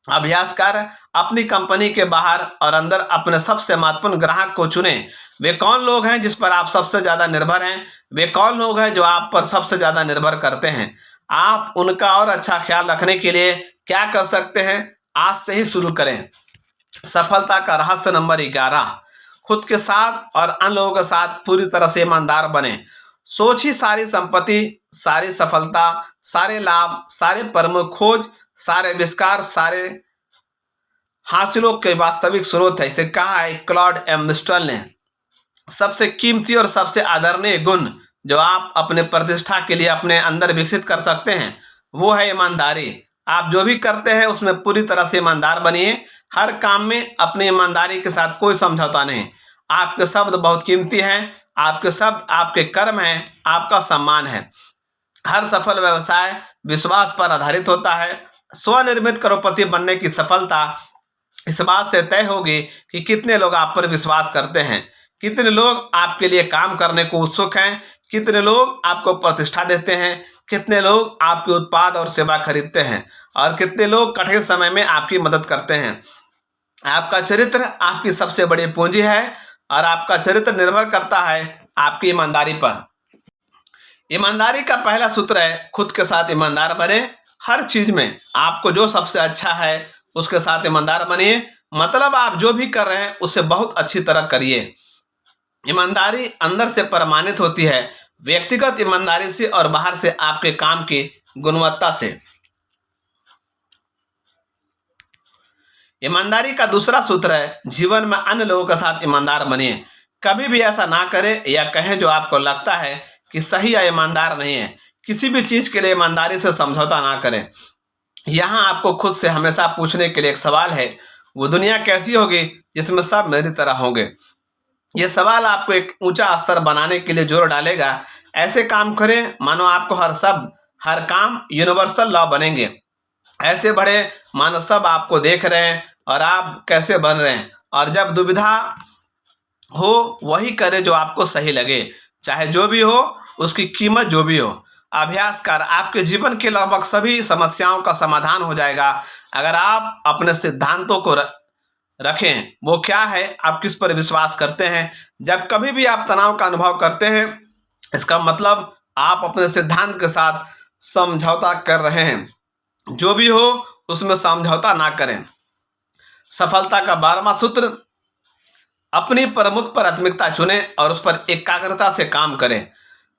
A: अभ्यास कर, अपनी कंपनी के बाहर और अंदर अपने सबसे महत्वपूर्ण ग्राहक को चुनें। वे कौन लोग हैं जिस पर आप सबसे ज्यादा निर्भर हैं, वे कौन लोग हैं जो आप पर सबसे ज्यादा निर्भर करते हैं। आप उनका और अच्छा ख्याल रखने के लिए क्या कर सकते हैं, आज से ही शुरू करें। सफलता का रहस्य नंबर 11, खुद के साथ और अन्य लोगों के साथ पूरी तरह से ईमानदार बने। सोच ही सारी संपत्ति, सारी सफलता, सारे लाभ, सारे प्रमुख खोज, सारे आविष्कार, सारे हासिलों के वास्तविक स्रोत है। इसे कहा है क्लॉड एम मिस्टल ने। सबसे कीमती और सबसे आदरणीय गुण जो आप अपने प्रतिष्ठा के लिए अपने अंदर विकसित कर सकते हैं वो है ईमानदारी। आप जो भी करते हैं उसमें पूरी तरह से ईमानदार बनिए। हर काम में अपनी ईमानदारी के साथ कोई समझौता नहीं। आपके शब्द बहुत कीमती हैं। आपके शब्द आपके कर्म हैं, आपका सम्मान है। हर सफल व्यवसाय विश्वास पर आधारित होता है। स्वनिर्मित करोड़पति बनने की सफलता इस बात से तय होगी कि कितने लोग आप पर विश्वास करते हैं, कितने लोग आपके लिए काम करने को उत्सुक हैं, कितने लोग आपको प्रतिष्ठा देते हैं, कितने लोग आपके उत्पाद और सेवा खरीदते हैं और कितने लोग कठिन समय में आपकी मदद करते हैं। आपका चरित्र आपकी सबसे बड़ी पूंजी है और आपका चरित्र निर्भर करता है आपकी ईमानदारी पर। ईमानदारी का पहला सूत्र है खुद के साथ ईमानदार बने। हर चीज में आपको जो सबसे अच्छा है उसके साथ ईमानदार बनिए। मतलब आप जो भी कर रहे हैं उसे बहुत अच्छी तरह करिए। ईमानदारी अंदर से प्रमाणित होती है, व्यक्तिगत ईमानदारी से और बाहर से आपके काम की गुणवत्ता से। ईमानदारी का दूसरा सूत्र है जीवन में अन्य लोगों के साथ ईमानदार बनिए। कभी भी ऐसा ना करें या कहें जो आपको लगता है कि सही या ईमानदार नहीं है। किसी भी चीज के लिए ईमानदारी से समझौता ना करें। यहाँ आपको खुद से हमेशा पूछने के लिए एक सवाल है, वो दुनिया कैसी होगी जिसमें सब मेरी तरह होंगे। ये सवाल आपको एक ऊंचा स्तर बनाने के लिए जोर डालेगा। ऐसे काम करें मानो आपको हर काम यूनिवर्सल लॉ बनेंगे। ऐसे बढ़े मानो सब आपको देख रहे हैं और आप कैसे बन रहे हैं। और जब दुविधा हो वही करे जो आपको सही लगे, चाहे जो भी हो उसकी कीमत जो भी हो। अभ्यास कर आपके जीवन के लगभग सभी समस्याओं का समाधान हो जाएगा अगर आप अपने सिद्धांतों को रखें। वो क्या है, आप किस पर विश्वास करते हैं। जब कभी भी आप तनाव का अनुभव करते हैं इसका मतलब आप अपने सिद्धांत के साथ समझौता कर रहे हैं। जो भी हो उसमें समझौता ना करें। सफलता का 12वां सूत्र, अपनी प्रमुख प्राथमिकता चुनें और उस पर एकाग्रता से काम करें।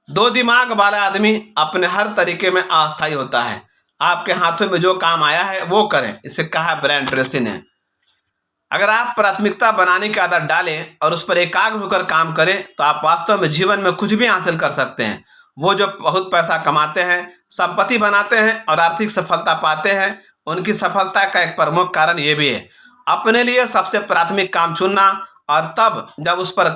A: दो दिमाग वाला आदमी अपने हर तरीके में अस्थायी होता है। आपके हाथों में जो काम आया है वो करें, इसे कहा ब्रायन ट्रेसी ने। अगर आप प्राथमिकता बनाने की आदत डालें और उस पर एकाग्र होकर काम करें तो आप वास्तव में जीवन में कुछ भी हासिल कर सकते हैं। वो जो बहुत पैसा कमाते हैं, संपत्ति बनाते हैं और आर्थिक सफलता पाते हैं, उनकी सफलता का एक प्रमुख कारण ये भी है अपने लिए सबसे प्राथमिक काम चुनना और उस पर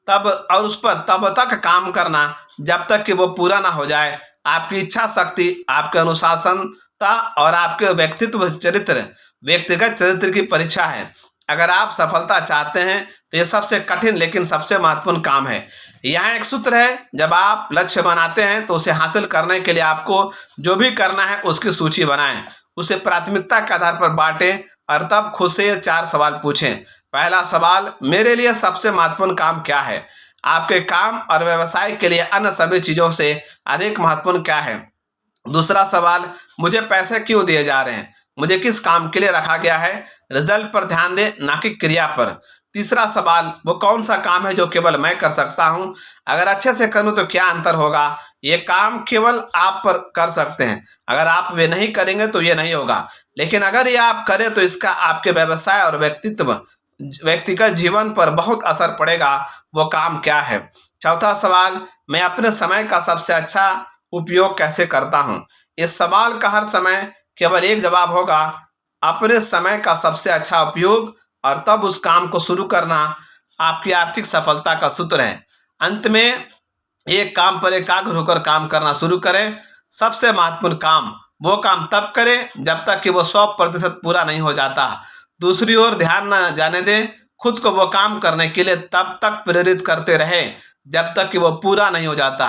A: तब तक काम करना जब तक कि वो पूरा ना हो जाए। आपकी इच्छा शक्ति, आपके अनुशासनता और आपके व्यक्तिगत चरित्र की परीक्षा है। अगर आप सफलता चाहते हैं तो यह सबसे कठिन लेकिन सबसे महत्वपूर्ण काम है। यहाँ एक सूत्र है, जब आप लक्ष्य बनाते हैं तो उसे हासिल करने के लिए आपको जो भी करना है उसकी सूची बनाएं, उसे प्राथमिकता के आधार पर बांटें और तब खुद से ये 4 सवाल पूछें। पहला सवाल, मेरे लिए सबसे महत्वपूर्ण काम क्या है। आपके काम और व्यवसाय के लिए अन्य सभी चीजों से अधिक महत्वपूर्ण क्या है। दूसरा सवाल, मुझे पैसे क्यों दिए जा रहे हैं, मुझे किस काम के लिए रखा गया है। रिजल्ट पर ध्यान दें ना कि क्रिया पर। तीसरा सवाल, वो कौन सा काम है जो केवल मैं कर सकता हूं, अगर अच्छे से करूं तो क्या अंतर होगा। ये काम केवल आप पर कर सकते हैं, अगर आप वे नहीं करेंगे तो ये नहीं होगा, लेकिन अगर ये आप करें तो इसका आपके व्यवसाय और व्यक्तिगत जीवन पर बहुत असर पड़ेगा। वो काम क्या है। चौथा सवाल, मैं अपने समय का सबसे अच्छा उपयोग कैसे करता हूं। इस सवाल का हर समय केवल एक जवाब होगा, अपने समय का सबसे अच्छा उपयोग, और तब उस काम को शुरू करना आपकी आर्थिक सफलता का सूत्र है। अंत में एक काम पर एकाग्र होकर काम करना शुरू करें। सबसे महत्वपूर्ण काम वो काम तब करें जब तक कि वो 100% पूरा नहीं हो जाता। दूसरी ओर ध्यान न जाने दें, खुद को वो काम करने के लिए तब तक प्रेरित करते रहे जब तक कि वो पूरा नहीं हो जाता।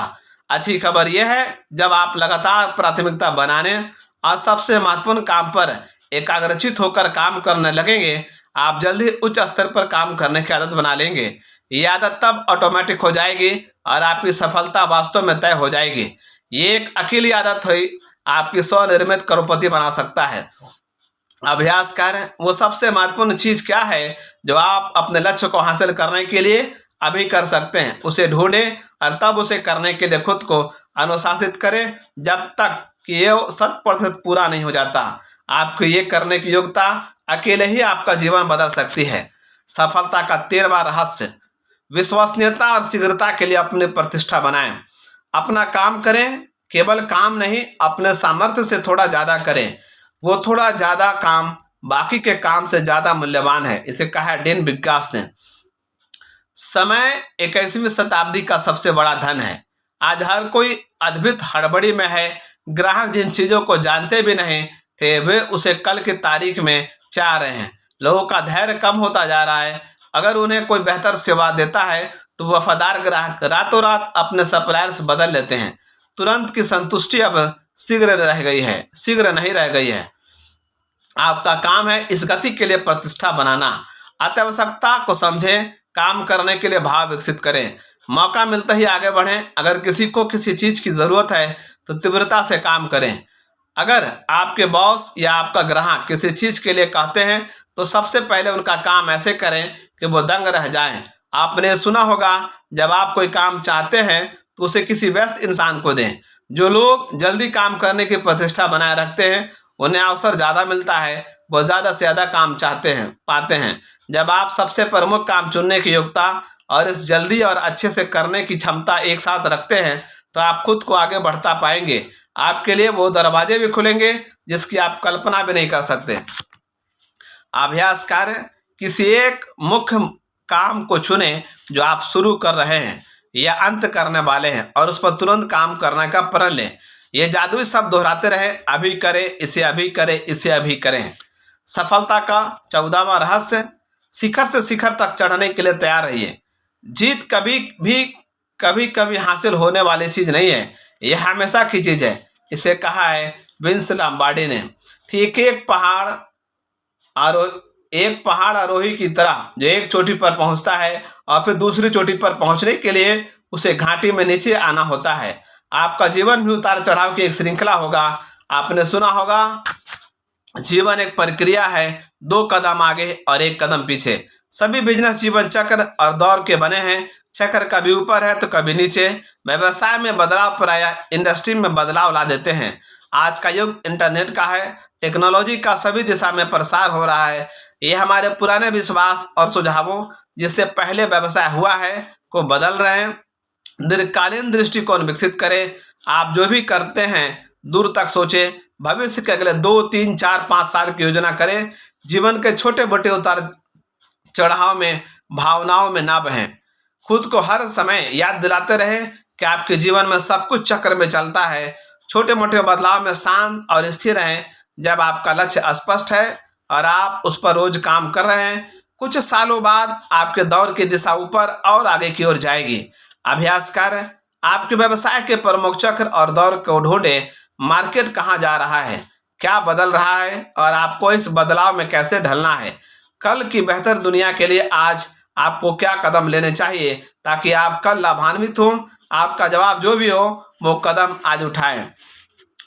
A: अच्छी खबर यह है, जब आप लगातार प्राथमिकता बनाने और सबसे महत्वपूर्ण काम पर एकाग्रचित होकर काम करने लगेंगे, आप जल्दी उच्च स्तर पर काम करने की आदत बना लेंगे। ये आदत तब ऑटोमेटिक हो जाएगी और आपकी सफलता वास्तव में तय हो जाएगी। ये एक अकेली आदत हुई आपकी स्वनिर्मित करोड़पति बना सकता है। अभ्यास कर, वो सबसे महत्वपूर्ण चीज क्या है जो आप अपने लक्ष्य को हासिल करने के लिए अभी कर सकते हैं, उसे ढूंढें और तब उसे करने के लिए खुद को अनुशासित करें जब तक कि ये 100% पूरा नहीं हो जाता। आपको ये करने की योग्यता अकेले ही आपका जीवन बदल सकती है। सफलता का 13वां रहस्य, विश्वसनीयता और शीघ्रता के लिए अपनी प्रतिष्ठा बनाएं। अपना काम करें, केवल काम नहीं, अपने सामर्थ्य से थोड़ा ज्यादा करें। वो थोड़ा ज्यादा काम बाकी के काम से ज्यादा मूल्यवान है, इसे कहा है डेन विकास ने। समय 21वीं शताब्दी का सबसे बड़ा धन है। आज हर कोई अद्भुत हड़बड़ी में है। ग्राहक जिन चीजों को जानते भी नहीं थे वे उसे कल की तारीख में चाह रहे हैं। लोगों का धैर्य कम होता जा रहा है। अगर उन्हें कोई बेहतर सेवा देता है तो वफादार ग्राहक रातों रात अपने सप्लायर्स बदल लेते हैं। तुरंत की संतुष्टि अब शीघ्र नहीं रह गई है। आपका काम है इस गति के लिए प्रतिष्ठा बनाना। अत्यावश्यकता को समझें, काम करने के लिए भाव विकसित करें, मौका मिलते ही आगे बढ़ें। अगर किसी को किसी चीज की जरूरत है तो तीव्रता से काम करें। अगर आपके बॉस या आपका ग्राहक किसी चीज के लिए कहते हैं तो सबसे पहले उनका काम ऐसे करें कि वो दंग रह जाएं। आपने सुना होगा, जब आप कोई काम चाहते हैं तो उसे किसी व्यस्त इंसान को दें। जो लोग जल्दी काम करने की प्रतिष्ठा बनाए रखते हैं उन्हें अवसर ज्यादा मिलता है, वो ज्यादा से ज्यादा काम पाते हैं। जब आप सबसे प्रमुख काम चुनने की योग्यता और इस जल्दी और अच्छे से करने की क्षमता एक साथ रखते हैं तो आप खुद को आगे बढ़ता पाएंगे। आपके लिए वो दरवाजे भी खुलेंगे जिसकी आप कल्पना भी नहीं कर सकते। अभ्यास कार्य, किसी एक मुख्य काम को चुने जो आप शुरू कर रहे हैं या अंत करने वाले हैं और उस पर तुरंत काम करने का प्रण लें। ये जादुई शब्द दोहराते रहे, अभी करें, इसे अभी करें, इसे अभी करें। सफलता का 14वां रहस्य, शिखर से शिखर तक चढ़ने के लिए तैयार रहिए। जीत कभी कभी हासिल होने वाली चीज नहीं है, यह हमेशा की चीज है। इसे कहा है विंस लम्बार्डी ने। ठीक एक पहाड़ आरोही की तरह जो एक चोटी पर पहुंचता है और फिर दूसरी चोटी पर पहुंचने के लिए उसे घाटी में नीचे आना होता है। आपका जीवन भी उतार चढ़ाव की एक श्रृंखला होगा। आपने सुना होगा, जीवन एक प्रक्रिया है, 2 कदम आगे और 1 कदम पीछे। सभी बिजनेस जीवन चक्र और दौर के बने हैं। चक्र कभी ऊपर है तो कभी नीचे। व्यवसाय में बदलाव प्रायः इंडस्ट्री में बदलाव ला देते हैं। आज का युग इंटरनेट का है, टेक्नोलॉजी का सभी दिशा में प्रसार हो रहा है। ये हमारे पुराने विश्वास और सुझावों, जिससे पहले व्यवसाय हुआ है, को बदल रहे हैं। दीर्घकालीन दृष्टिकोण विकसित करें। आप जो भी करते हैं दूर तक सोचें। भविष्य के अगले 2, 3, 4, 5 साल की योजना करें। जीवन के छोटे मोटे उतार चढ़ाव में भावनाओं में ना बहें। खुद को हर समय याद दिलाते रहे कि आपके जीवन में सब कुछ चक्र में चलता है। छोटे मोटे बदलाव में शांत और स्थिर रहें। जब आपका लक्ष्य स्पष्ट है और आप उस पर रोज काम कर रहे हैं, कुछ सालों बाद आपके दौर की दिशा ऊपर और आगे की ओर जाएगी। अभ्यास कार्य, आपके व्यवसाय के प्रमुख चक्र और दौर को ढूंढे। मार्केट कहाँ जा रहा है, क्या बदल रहा है और आपको इस बदलाव में कैसे ढलना है। कल की बेहतर दुनिया के लिए आज आपको क्या कदम लेने चाहिए ताकि आप कल लाभान्वित हो। आपका जवाब जो भी हो वो कदम आज उठाएं।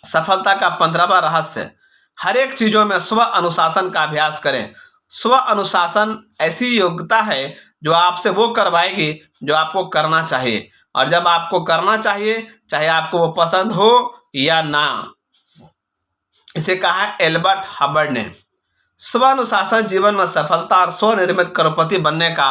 A: सफलता का 15वां रहस्य, हर एक चीजों में स्व अनुशासन का अभ्यास करें। स्व अनुशासन ऐसी योग्यता है जो आपसे वो करवाएगी जो आपको करना चाहिए, और जब आपको करना चाहिए, चाहे आपको वो पसंद हो या ना। इसे कहा है एल्बर्ट हबर्ड ने। स्व अनुशासन जीवन में सफलता और स्वनिर्मित करोड़पति बनने का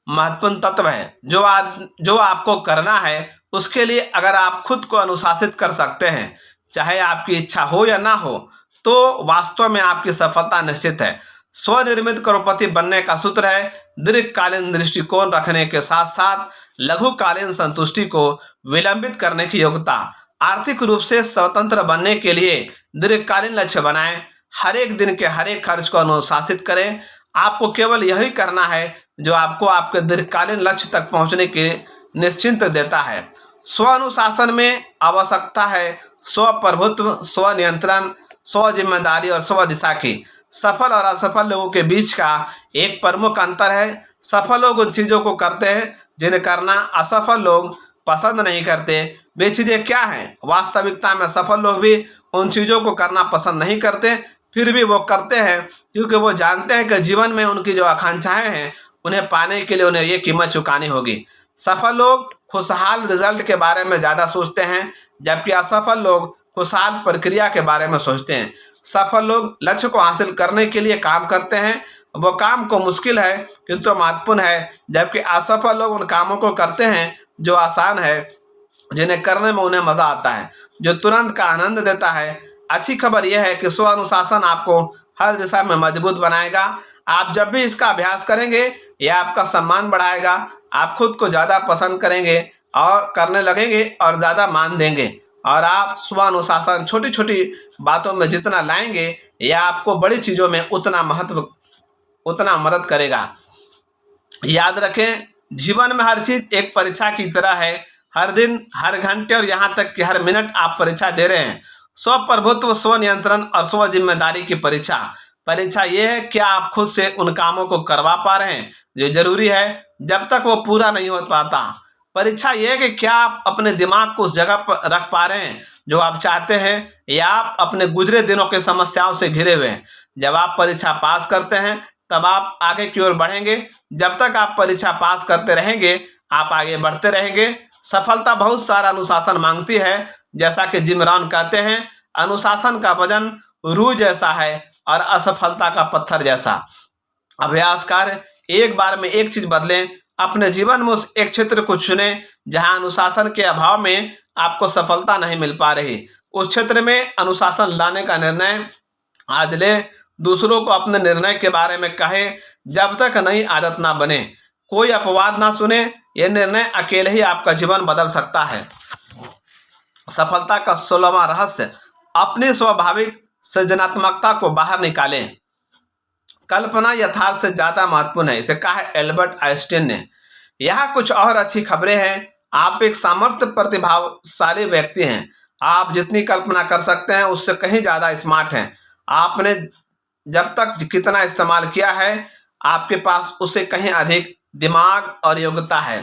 A: महत्वपूर्ण तत्व है। जो आपको करना है उसके लिए अगर आप खुद को अनुशासित कर सकते हैं, चाहे आपकी इच्छा हो या ना हो, तो वास्तव में आपकी सफलता निश्चित है। स्वनिर्मित करोड़पति बनने का सूत्र है दीर्घकालीन दृष्टिकोण रखने के साथ साथ लघुकालीन संतुष्टि को विलंबित करने की योग्यता। आर्थिक रूप से स्वतंत्र बनने के लिए दीर्घकालीन लक्ष्य बनाएं। हर एक दिन के हर एक खर्च को अनुशासित करें। आपको केवल यही करना है जो आपको आपके दीर्घकालीन लक्ष्य तक पहुंचने की निश्चिंत देता है। स्व अनुशासन में आवश्यकता है स्व प्रभुत्व, स्व नियंत्रण, स्व जिम्मेदारी और स्व दिशा की। सफल और असफल लोगों के बीच का एक प्रमुख अंतर है, सफल लोग उन चीजों को करते हैं जिन्हें करना असफल लोग पसंद नहीं करते। वे चीजें क्या हैं? वास्तविकता में सफल लोग भी उन चीजों को करना पसंद नहीं करते, फिर भी वो करते हैं क्योंकि वो जानते हैं कि जीवन में उनकी जो आकांक्षाएं हैं उन्हें पाने के लिए उन्हें ये कीमत चुकानी होगी। सफल लोग खुशहाल रिजल्ट के बारे में ज्यादा सोचते हैं, जबकि असफल लोग खुशहाल प्रक्रिया के बारे में सोचते हैं। सफल लोग लक्ष्य को हासिल करने के लिए काम करते हैं, वो काम को मुश्किल है किंतु महत्वपूर्ण है, जबकि असफल लोग उन कामों को करते हैं जो आसान है, जिन्हें करने में उन्हें मजा आता है, जो तुरंत का आनंद देता है। अच्छी खबर यह है कि स्व अनुशासन आपको हर दिशा में मजबूत बनाएगा। आप जब भी इसका अभ्यास करेंगे यह आपका सम्मान बढ़ाएगा। आप खुद को ज्यादा पसंद करेंगे और करने लगेंगे और ज्यादा मान देंगे, और आप स्व अनुशासन छोटी छोटी बातों में जितना लाएंगे यह आपको बड़ी चीजों में उतना महत्व उतना मदद करेगा। याद रखें, जीवन में हर चीज एक परीक्षा की तरह है। हर दिन, हर घंटे और यहाँ तक कि हर मिनट आप परीक्षा दे रहे हैं। स्व प्रभुत्व, स्व नियंत्रण और स्व जिम्मेदारी की परीक्षा। परीक्षा ये है कि आप खुद से उन कामों को करवा पा रहे हैं जो जरूरी है जब तक वो पूरा नहीं हो पाता। परीक्षा ये है कि क्या आप अपने दिमाग को उस जगह पर रख पा रहे हैं जो आप चाहते हैं, या आप अपने गुजरे दिनों की समस्याओं से घिरे हुए हैं। जब आप परीक्षा पास करते हैं तब आप आगे की ओर बढ़ेंगे। जब तक आप परीक्षा पास करते रहेंगे, आप आगे बढ़ते रहेंगे। सफलता बहुत सारा अनुशासन मांगती है। जैसा कि जिम रॉन कहते हैं, अनुशासन का वजन रूह जैसा है और असफलता का पत्थर जैसा। अभ्यास कार्य, एक बार में एक चीज बदलें। अपने जीवन में उस एक क्षेत्र को चुनें जहां अनुशासन के अभाव में आपको सफलता नहीं मिल पा रही। उस क्षेत्र में अनुशासन लाने का निर्णय आज ले। दूसरों को अपने निर्णय के बारे में कहे जब तक नई आदत ना बने। कोई अपवाद ना सुने। यह निर्णय अकेले ही आपका जीवन बदल सकता है। सफलता का 16वां रहस्य, अपनी स्वाभाविक सृजनात्मकता को बाहर निकालें। कल्पना यथार्थ से ज्यादा महत्वपूर्ण है, इसे कहा है एल्बर्ट आइंस्टीन ने। यहाँ कुछ और अच्छी खबरें हैं। आप एक सामर्थ्य प्रतिभाशाली व्यक्ति हैं। आप जितनी कल्पना कर सकते हैं उससे कहीं ज्यादा स्मार्ट हैं। आपने जब तक कितना इस्तेमाल किया है, आपके पास उससे कहीं अधिक दिमाग और योग्यता है।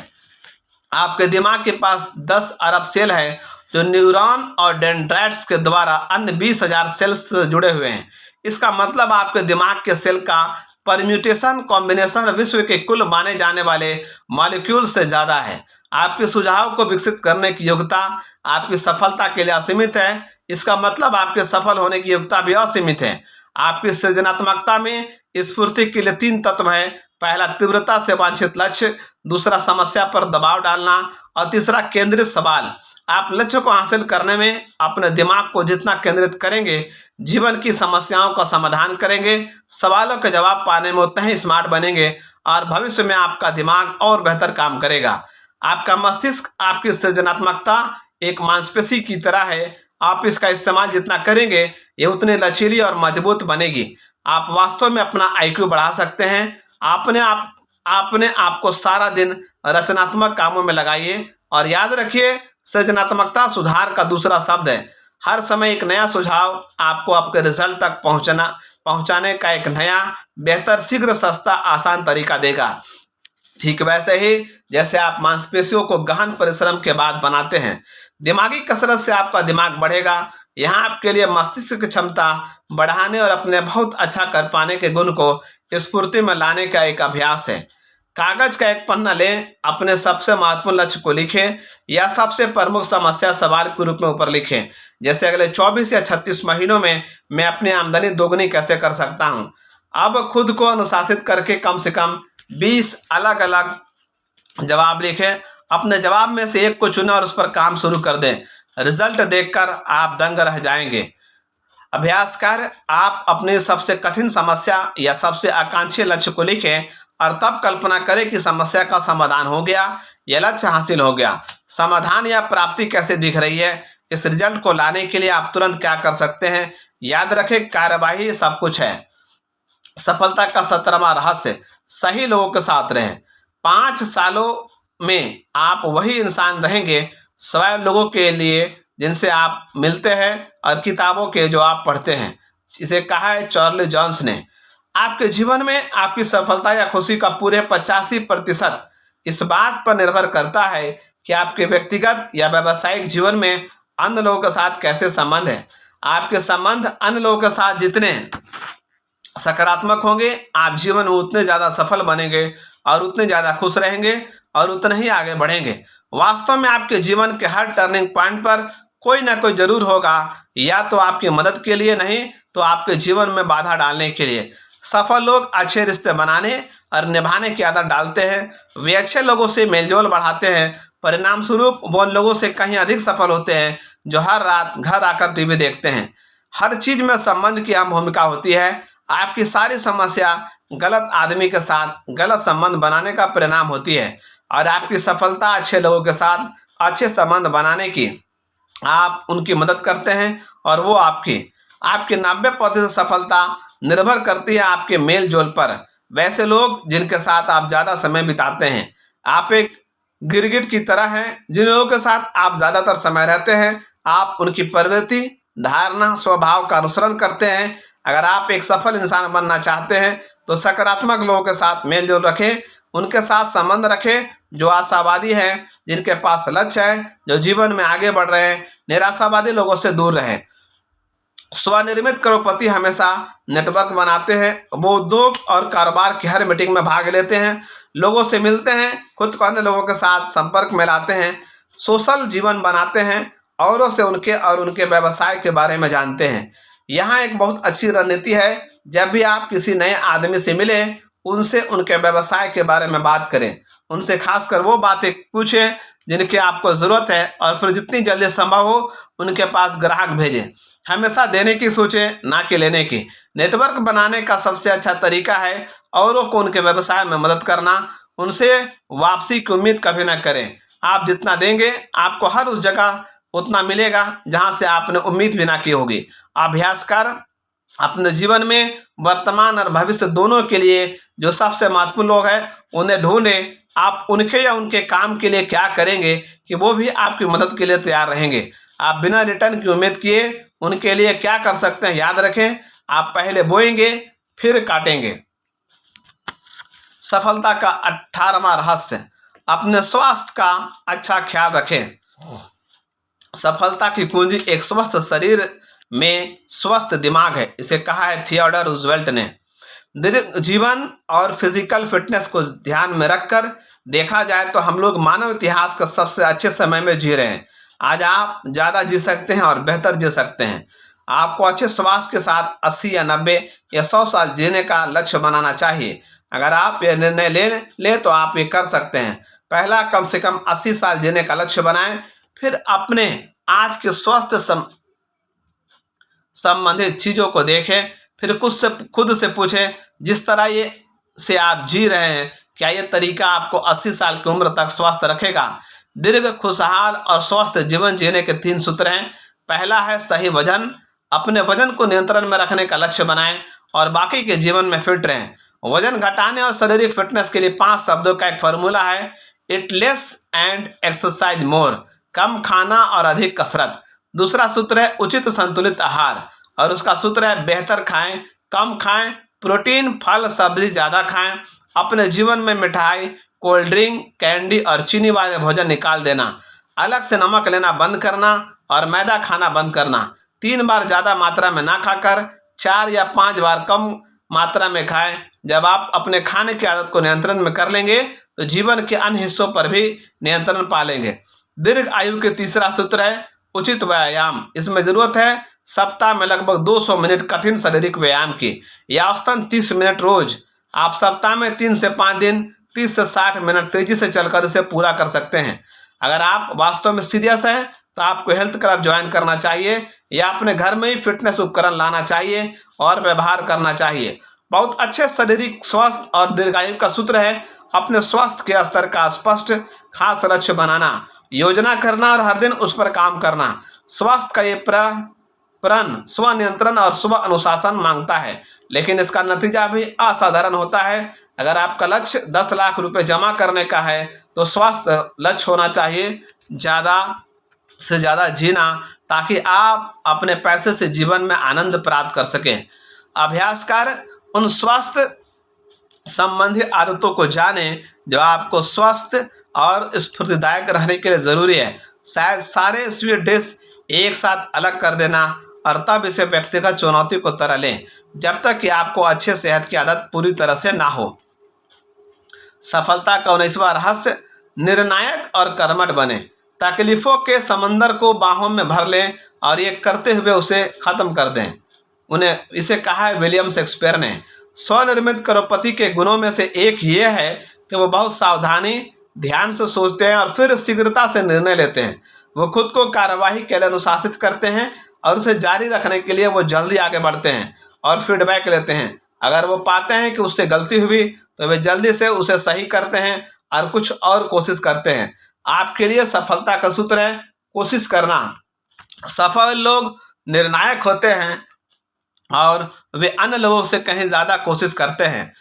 A: आपके दिमाग के पास 10 अरब सेल है जो न्यूरॉन और डेंड्राइट्स के द्वारा अन्य 20,000 सेल्स से जुड़े हुए हैं। इसका मतलब आपके दिमाग के सेल का परम्यूटेशन कॉम्बिनेशन विश्व के कुल माने जाने वाले मॉलिक्यूल से ज्यादा है। आपके सुझाव को विकसित करने की योग्यता आपकी सफलता के लिए असीमित है। इसका मतलब आपके सफल होने की योग्यता भी असीमित है। आपकी सृजनात्मकता में स्फूर्ति के लिए 3 तत्व है। पहला, तीव्रता से वांछित लक्ष्य। दूसरा, समस्या पर दबाव डालना। और तीसरा, केंद्रित सवाल। आप लक्ष्य को हासिल करने में अपने दिमाग को जितना केंद्रित करेंगे, जीवन की समस्याओं का समाधान करेंगे, सवालों के जवाब पाने में उतना ही स्मार्ट बनेंगे और भविष्य में आपका दिमाग और बेहतर काम करेगा। आपका मस्तिष्क आपकी सृजनात्मकता एक मांसपेशी की तरह है। आप इसका इस्तेमाल जितना करेंगे, ये उतनी लचीली और मजबूत बनेगी। आप वास्तव में अपना IQ बढ़ा सकते हैं। आपने आपको सारा दिन रचनात्मक कामों में लगाइए और याद रखिए, सृजनात्मकता सुधार का दूसरा शब्द है। हर समय एक नया सुझाव आपको आपके रिजल्ट तक पहुंचाने का एक नया, बेहतर, शीघ्र, सस्ता, आसान तरीका देगा। ठीक वैसे ही जैसे आप मांसपेशियों को गहन परिश्रम के बाद बनाते हैं। दिमागी कसरत से आपका दिमाग बढ़ेगा। यहाँ आपके लिए मस्तिष्क की क्षमता बढ़ाने और अपने बहुत अच्छा कर पाने के गुण को स्फूर्ति में लाने का एक अभ्यास है। कागज का एक पन्ना लें, अपने सबसे महत्वपूर्ण लक्ष्य को लिखें या सबसे प्रमुख समस्या सवाल के रूप में ऊपर लिखें। जैसे अगले 24 या 36 महीनों में मैं अपनी आमदनी दोगुनी कैसे कर सकता हूं। अब खुद को अनुशासित करके कम से कम 20 अलग अलग जवाब लिखें। अपने जवाब में से एक को चुनें और उस पर काम शुरू कर दें। रिजल्ट देखकर आप दंग रह जाएंगे। अभ्यास कर, आप अपनी सबसे कठिन समस्या या सबसे आकांक्षी लक्ष्य को लिखें और तब कल्पना करें कि समस्या का समाधान हो गया या लक्ष्य हासिल हो गया। समाधान या प्राप्ति कैसे दिख रही है, इस रिजल्ट को लाने के लिए आप तुरंत क्या कर सकते हैं। याद रखें, कार्यवाही सब कुछ है। सफलता का 17वां रहस्य, सही लोगों के साथ रहें। 5 सालों में आप वही इंसान रहेंगे स्वयं लोगों के लिए जिनसे आप मिलते हैं और किताबों के जो आप पढ़ते हैं। इसे कहा है चार्ली जॉन्स ने। आपके जीवन में आपकी सफलता या खुशी का पूरे 85% इस बात पर निर्भर करता है कि आपके व्यक्तिगत या व्यावसायिक जीवन में अन्य लोगों के साथ कैसे संबंध है। आपके संबंध अन्य लोगों के साथ जितने सकारात्मक होंगे, आप जीवन में उतने ज़्यादा सफल बनेंगे और उतने ज़्यादा खुश रहेंगे और उतने ही आगे बढ़ेंगे। वास्तव में आपके जीवन के हर टर्निंग पॉइंट पर कोई ना कोई जरूर होगा, या तो आपकी मदद के लिए, नहीं तो आपके जीवन में बाधा डालने के लिए। सफल लोग अच्छे रिश्ते बनाने और निभाने की आदत डालते हैं। वे अच्छे लोगों से मेलजोल बढ़ाते हैं। परिणाम स्वरूप वो उन लोगों से कहीं अधिक सफल होते हैं जो हर रात घर आकर टीवी देखते हैं। हर चीज में संबंध की अहम भूमिका होती है। आपकी सारी समस्या गलत आदमी के साथ गलत संबंध बनाने का परिणाम होती है और आपकी सफलता अच्छे लोगों के साथ अच्छे संबंध बनाने की आप उनकी मदद करते हैं और वो आपकी 90% सफलता निर्भर करती है आपके मेल जोल पर। वैसे लोग जिनके साथ आप ज़्यादा समय बिताते हैं। आप एक गिरगिट की तरह हैं, जिन लोगों के साथ आप ज़्यादातर समय रहते हैं, आप उनकी प्रवृत्ति, धारणा, स्वभाव का अनुसरण करते हैं। अगर आप एक सफल इंसान बनना चाहते हैं तो सकारात्मक लोगों के साथ मेल जोल रखें, उनके साथ संबंध रखें जो आशावादी हैं, जिनके पास लक्ष्य है, जो जीवन में आगे बढ़ रहे हैं। निराशावादी लोगों से दूर रहें। स्वनिर्मित करोड़पति हमेशा नेटवर्क बनाते हैं। वो उद्योग और कारोबार की हर मीटिंग में भाग लेते हैं, लोगों से मिलते हैं, खुद को अन्य लोगों के साथ संपर्क में लाते हैं, सोशल जीवन बनाते हैं, औरों से उनके और उनके व्यवसाय के बारे में जानते हैं। यहाँ एक बहुत अच्छी रणनीति है, जब भी आप किसी नए आदमी से मिले, उनसे उनके व्यवसाय के बारे में बात करें, उनसे खासकर वो बातें पूछें जिनकी आपको ज़रूरत है, और फिर जितनी जल्दी संभव हो उनके पास ग्राहक भेजें। हमेशा देने की सोचें, ना कि लेने की। नेटवर्क बनाने का सबसे अच्छा तरीका है औरों को उनके व्यवसाय में मदद करना। उनसे वापसी की उम्मीद कभी ना करें। आप जितना देंगे आपको हर उस जगह उतना मिलेगा जहां से आपने उम्मीद भी ना की होगी। अभ्यास कर अपने जीवन में वर्तमान और भविष्य दोनों के लिए जो सबसे महत्वपूर्ण लोग हैं उन्हें ढूंढें। आप उनके या उनके काम के लिए क्या करेंगे कि वो भी आपकी मदद के लिए तैयार रहेंगे। आप बिना रिटर्न की उम्मीद किए उनके लिए क्या कर सकते हैं, याद रखें, आप पहले बोएंगे फिर काटेंगे। सफलता का 18वां रहस्य, अपने स्वास्थ्य का अच्छा ख्याल रखें। सफलता की कुंजी एक स्वस्थ शरीर में स्वस्थ दिमाग है, इसे कहा है थियोडोर रूजवेल्ट ने। दीर्घ जीवन और फिजिकल फिटनेस को ध्यान में रखकर देखा जाए तो हम लोग मानव इतिहास का सबसे अच्छे समय में जी रहे हैं। आज आप ज़्यादा जी सकते हैं और बेहतर जी सकते हैं। आपको अच्छे स्वास्थ्य के साथ 80 या 90 या 100 साल जीने का लक्ष्य बनाना चाहिए। अगर आप यह निर्णय ले तो आप ये कर सकते हैं। पहला, कम से कम 80 साल जीने का लक्ष्य बनाएं। फिर अपने आज के स्वास्थ्य संबंधित चीज़ों को देखें। फिर खुद से पूछें, जिस तरह ये से आप जी रहे हैं, क्या ये तरीका आपको 80 साल की उम्र तक स्वस्थ रखेगा? दीर्घ, खुशहाल और स्वस्थ जीवन जीने के 3 सूत्र हैं। पहला है सही वजन। अपने वजन को नियंत्रण में रखने का लक्ष्य बनाएं और बाकी के जीवन में फिट रहें। वजन घटाने और शारीरिक फिटनेस के लिए 5 शब्दों का एक फॉर्मूला है, eat less and exercise more. कम खाना और अधिक कसरत। दूसरा सूत्र है उचित संतुलित आहार, और उसका सूत्र है बेहतर खाएं, कम खाएं, प्रोटीन, फल, सब्जी ज़्यादा खाएं। अपने जीवन में मिठाई, कोल्ड ड्रिंक, कैंडी और चीनी वाले भोजन निकाल देना। अलग से नमक लेना बंद करना और मैदा खाना बंद करना। 3 बार ज़्यादा मात्रा में ना खाकर 4 या 5 बार कम मात्रा में खाएं। जब आप अपने खाने की आदत को नियंत्रण में कर लेंगे तो जीवन के अन्य हिस्सों पर भी नियंत्रण पा लेंगे। दीर्घ आयु के तीसरा सूत्र है उचित व्यायाम। इसमें जरूरत है सप्ताह में लगभग 200 मिनट कठिन शारीरिक व्यायाम की, या औसतन 30 मिनट रोज। आप सप्ताह में 3 से 5 दिन 30 से 60 मिनट तेजी से चलकर इसे पूरा कर सकते हैं। अगर आप वास्तव में सीरियस हैं तो आपको हेल्थ क्लब ज्वाइन करना चाहिए या अपने घर में ही फिटनेस उपकरण लाना चाहिए और व्यवहार करना चाहिए। बहुत अच्छे शारीरिक स्वास्थ्य और दीर्घायु का सूत्र है अपने स्वास्थ्य के स्तर का स्पष्ट खास लक्ष्य बनाना, योजना करना और हर दिन उस पर काम करना। स्वास्थ्य का ये प्रण स्वनियंत्रण और स्व अनुशासन मांगता है, लेकिन इसका नतीजा भी असाधारण होता है। अगर आपका लक्ष्य 10 लाख रुपए जमा करने का है तो स्वास्थ्य लक्ष्य होना चाहिए ज़्यादा से ज़्यादा जीना, ताकि आप अपने पैसे से जीवन में आनंद प्राप्त कर सकें। अभ्यास कर उन स्वास्थ्य संबंधी आदतों को जानें जो आपको स्वस्थ और स्फूर्तिदायक रहने के लिए ज़रूरी है। शायद सारे स्वीट डिश एक साथ अलग कर देना और तब इसे व्यक्तिगत चुनौती को तरह लें, जब तक कि आपको अच्छे सेहत की आदत पूरी तरह से ना हो। सफलता का 19वां रहस्य, निर्णायक और कर्मठ बने। तकलीफों के समंदर को बाहों में भर लें और ये करते हुए उसे खत्म कर दें। इसे कहा है विलियम शेक्सपियर ने। स्वनिर्मित करोड़पति के गुणों में से एक ये है कि वो बहुत सावधानी, ध्यान से सोचते हैं और फिर शीघ्रता से निर्णय लेते हैं। वो खुद को कार्यवाही के लिए अनुशासित करते हैं और उसे जारी रखने के लिए वो जल्दी आगे बढ़ते हैं और फीडबैक लेते हैं। अगर वो पाते हैं कि उससे गलती हुई तो वे जल्दी से उसे सही करते हैं और कुछ और कोशिश करते हैं। आपके लिए सफलता का सूत्र है कोशिश करना। सफल लोग निर्णायक होते हैं और वे अन्य लोगों से कहीं ज़्यादा कोशिश करते हैं।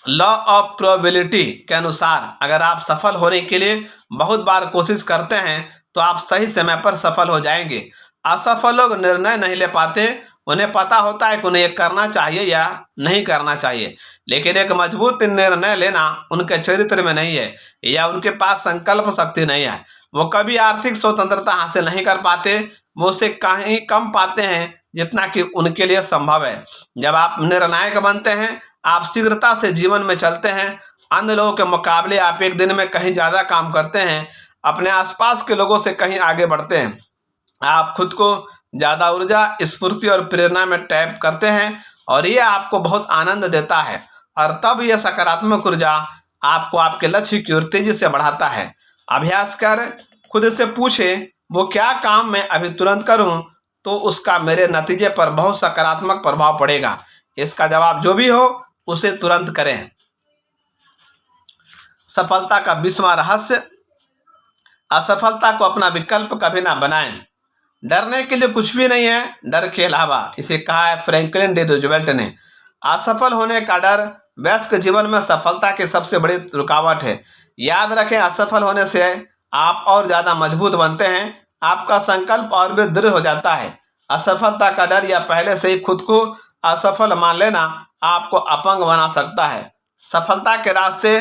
A: लॉ ऑफ प्रोबेबिलिटी के अनुसार अगर आप सफल होने के लिए बहुत बार कोशिश करते हैं तो आप सही समय पर सफल हो जाएंगे। असफल लोग निर्णय नहीं ले पाते। उन्हें पता होता है कि उन्हें ये करना चाहिए या नहीं करना चाहिए, लेकिन एक मजबूत निर्णय लेना उनके चरित्र में नहीं है या उनके पास संकल्प शक्ति नहीं है। वो कभी आर्थिक स्वतंत्रता हासिल नहीं कर पाते। वो उसे कहीं कम पाते हैं जितना कि उनके लिए संभव है। जब आप निर्णायक बनते हैं, आप शीघ्रता से जीवन में चलते हैं। अन्य लोगों के मुकाबले आप एक दिन में कहीं ज्यादा काम करते हैं। अपने आसपास के लोगों से कहीं आगे बढ़ते हैं। आप खुद को ज्यादा ऊर्जा, स्फूर्ति और प्रेरणा में टैप करते हैं और ये आपको बहुत आनंद देता है। और तब यह सकारात्मक ऊर्जा आपको आपके लक्ष्य की ओर तेजी से बढ़ाता है। अभ्यास कर खुद से पूछे, वो क्या काम मैं अभी तुरंत करूं तो उसका मेरे नतीजे पर बहुत सकारात्मक प्रभाव पड़ेगा। इसका जवाब जो भी हो उसे तुरंत करें। सफलता का 20वां रहस्य, असफलता को अपना विकल्प कभी ना बनाएं। डरने के लिए कुछ भी नहीं है डर के अलावा। इसे कहा है फ्रैंकलिन डी रूजवेल्ट ने। असफल होने का डर वयस्क जीवन में सफलता की सबसे बड़ी रुकावट है। याद रखें, असफल होने से आप और ज्यादा मजबूत बनते हैं। आपका संकल्प और भी दृढ़ हो जाता है। असफलता का डर या पहले से ही खुद को असफल मान लेना आपको अपंग बना सकता है। सफलता के रास्ते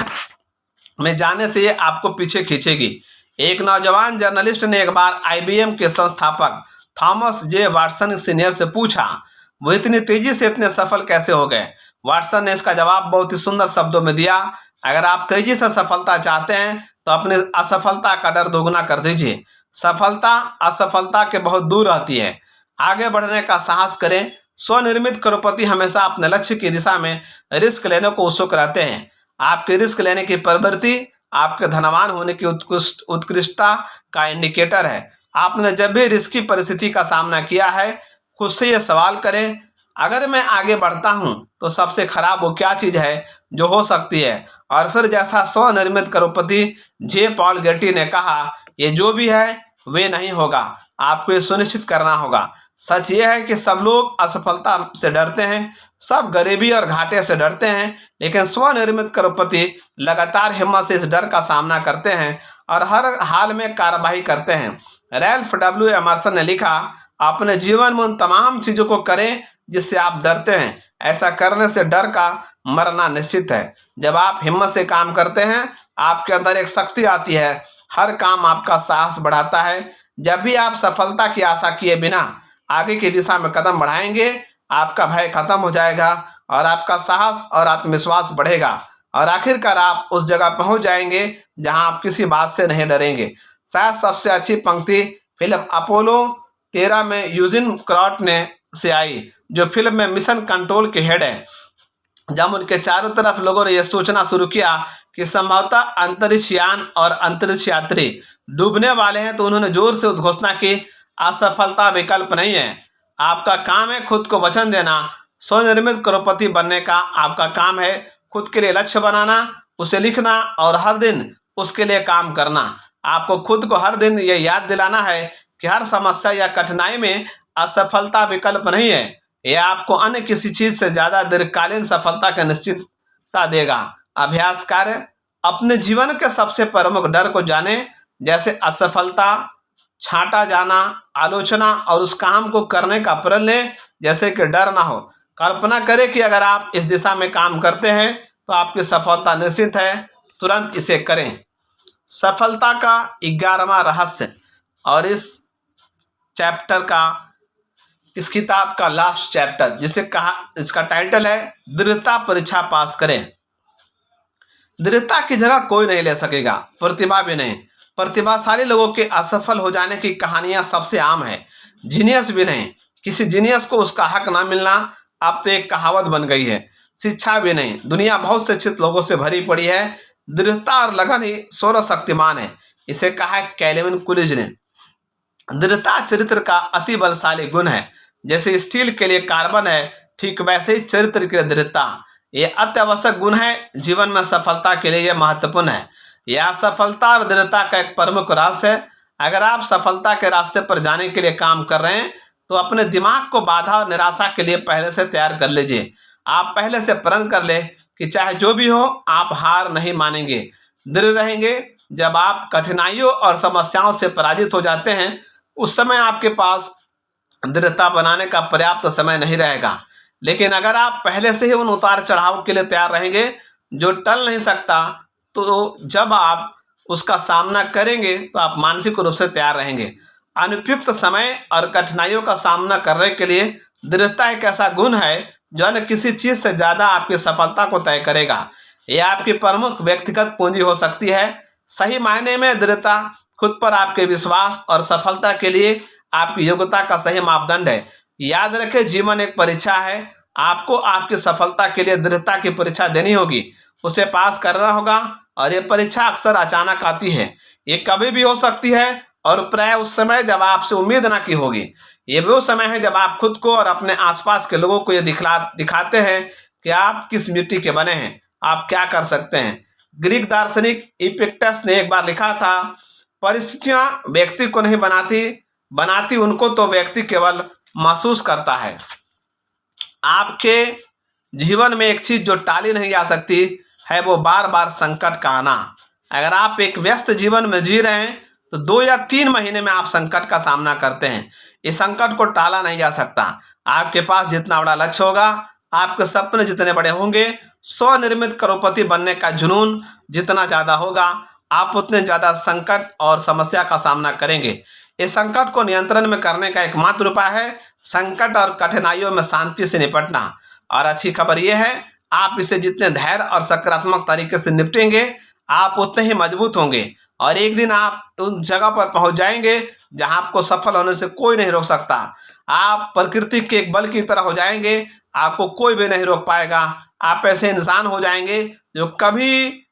A: में जाने से ये आपको पीछे खींचेगी। एक नौजवान जर्नलिस्ट ने एक बार आईबीएम के संस्थापक थॉमस जे वाटसन सीनियर से पूछा, वो इतनी तेजी से इतने सफल कैसे हो गए। वाटसन ने इसका जवाब बहुत ही सुंदर शब्दों में दिया, अगर आप तेजी से सफलता चाहते हैं तो अपनी असफलता का डर दोगुना कर दीजिए। सफलता असफलता के बहुत दूर रहती है। आगे बढ़ने का साहस करें। स्वनिर्मित करोड़पति हमेशा अपने लक्ष्य की दिशा में रिस्क लेने को उत्सुक रहते हैं। आपकी रिस्क लेने की प्रवृत्ति आपके धनवान होने की उत्कृष्टता का इंडिकेटर है। आपने जब भी रिस्की परिस्थिति का सामना किया है, खुद से यह सवाल करें, अगर मैं आगे बढ़ता हूं तो सबसे खराब वो क्या चीज है जो हो सकती है। और फिर जैसा स्वनिर्मित करोड़पति जे पॉल गेटी ने कहा, ये जो भी है वे नहीं होगा, आपको ये सुनिश्चित करना होगा। सच यह है कि सब लोग असफलता से डरते हैं, सब गरीबी और घाटे से डरते हैं, लेकिन स्वनिर्मित करोड़पति लगातार हिम्मत से इस डर का सामना करते हैं और हर हाल में कार्रवाई करते हैं। रैल्फ डब्ल्यू एमर्सन ने लिखा, अपने जीवन में उन तमाम चीजों को करें जिससे आप डरते हैं। ऐसा करने से डर का मरना निश्चित है। जब आप हिम्मत से काम करते हैं, आपके अंदर एक शक्ति आती है। हर काम आपका साहस बढ़ाता है। जब भी आप सफलता की आशा किए बिना आगे की दिशा में कदम बढ़ाएंगे, आपका भय खत्म हो जाएगा और आपका साहस और आत्मविश्वास बढ़ेगा और आखिरकार आप उस जगह पहुंच जाएंगे जहां आप किसी बात से नहीं डरेंगे। शायद सबसे अच्छी पंक्ति फिल्म अपोलो 13 में यूजिन क्रॉट ने से आई, जो फिल्म में मिशन कंट्रोल के हेड है। जब उनके चारों तरफ लोगों ने यह सोचना शुरू किया कि संभवतः अंतरिक्ष यान और अंतरिक्ष यात्री डूबने वाले हैं, तो उन्होंने जोर से उद्घोषणा की, असफलता विकल्प नहीं है। आपका काम है खुद को वचन देना। स्वनिर्मित करोड़पति बनने का आपका काम है खुद के लिए लक्ष्य बनाना, उसे लिखना और हर दिन उसके लिए काम करना। आपको खुद को हर दिन यह याद दिलाना है कि हर समस्या या कठिनाई में असफलता विकल्प नहीं है। यह आपको अन्य किसी चीज से ज्यादा दीर्घकालीन सफलता की निश्चितता देगा। अभ्यास कार्य, अपने जीवन के सबसे प्रमुख डर को जाने, जैसे असफलता, छांटा जाना, आलोचना, और उस काम को करने का प्रण लें जैसे कि डर ना हो। कल्पना करें कि अगर आप इस दिशा में काम करते हैं तो आपकी सफलता निश्चित है। तुरंत इसे करें। सफलता का 11वां रहस्य, और चैप्टर का इस किताब का लास्ट चैप्टर, जिसे कहा, इसका टाइटल है दृढ़ता परीक्षा पास करें। दृढ़ता की जगह कोई नहीं ले सकेगा, प्रतिभा भी नहीं। प्रतिभाशाली लोगों के असफल हो जाने की कहानियां सबसे आम है, जीनियस भी नहीं। किसी जीनियस को उसका हक ना मिलना अब तो एक कहावत बन गई है। शिक्षा भी नहीं, दुनिया बहुत शिक्षित लोगों से भरी पड़ी है। दृढ़ता और लगन ही सोलह शक्तिमान है, इसे कहा है कैल्विन कुलिज ने। दृढ़ता चरित्र का अति बलशाली गुण है। जैसे स्टील के लिए कार्बन है, ठीक वैसे ही चरित्र के लिए दृढ़ता ये अत्यावश्यक गुण है। जीवन में सफलता के लिए यह महत्वपूर्ण है। यह सफलता और दृढ़ता का एक प्रमुख रहस्य है। अगर आप सफलता के रास्ते पर जाने के लिए काम कर रहे हैं तो अपने दिमाग को बाधा और निराशा के लिए पहले से तैयार कर लीजिए। आप पहले से प्रण कर ले कि चाहे जो भी हो आप हार नहीं मानेंगे, दृढ़ रहेंगे। जब आप कठिनाइयों और समस्याओं से पराजित हो जाते हैं, उस समय आपके पास दृढ़ता बनाने का पर्याप्त समय नहीं रहेगा। लेकिन अगर आप पहले से ही उन उतार चढ़ाव के लिए तैयार रहेंगे जो टल नहीं सकता, तो जब आप उसका सामना करेंगे तो आप मानसिक रूप से तैयार रहेंगे। अनुपयुक्त समय और कठिनाइयों का सामना करने के लिए दृढ़ता एक ऐसा गुण है जो अन्य किसी चीज से ज्यादा आपकी सफलता को तय करेगा। यह आपकी प्रमुख व्यक्तिगत पूंजी हो सकती है। सही मायने में दृढ़ता खुद पर आपके विश्वास और सफलता के लिए आपकी योग्यता का सही मापदंड है। याद रखें, जीवन एक परीक्षा है। आपको आपकी सफलता के लिए दृढ़ता की परीक्षा देनी होगी, उसे पास करना होगा। और ये परीक्षा अक्सर अचानक आती है, ये कभी भी हो सकती है और प्राय उस समय जब आपसे उम्मीद ना की होगी। ये वो समय है जब आप खुद को और अपने आसपास के लोगों को ये दिखाते हैं कि आप किस मिट्टी के बने हैं, आप क्या कर सकते हैं। ग्रीक दार्शनिक इपिक्टस ने एक बार लिखा था, परिस्थितियां व्यक्ति को नहीं बनाती बनाती उनको तो व्यक्ति केवल महसूस करता है। आपके जीवन में एक चीज जो टाली नहीं जा सकती है, वो बार बार संकट का आना। अगर आप एक व्यस्त जीवन में जी रहे हैं तो 2 या 3 महीने में आप संकट का सामना करते हैं। इस संकट को टाला नहीं जा सकता। आपके पास जितना बड़ा लक्ष्य होगा, आपके सपने जितने बड़े होंगे, स्वनिर्मित करोड़पति बनने का जुनून जितना ज्यादा होगा, आप उतने ज्यादा संकट और समस्या का सामना करेंगे। इस संकट को नियंत्रण में करने का एकमात्र उपाय है संकट और कठिनाइयों में शांति से निपटना। और अच्छी खबर यह है, आप इसे जितने धैर्य और सकारात्मक तरीके से निपटेंगे, आप उतने ही मजबूत होंगे। और एक दिन आप उन जगह पर पहुंच जाएंगे जहां आपको सफल होने से कोई नहीं रोक सकता। आप प्रकृति के एक बल की तरह हो जाएंगे, आपको कोई भी नहीं रोक पाएगा। आप ऐसे इंसान हो जाएंगे जो कभी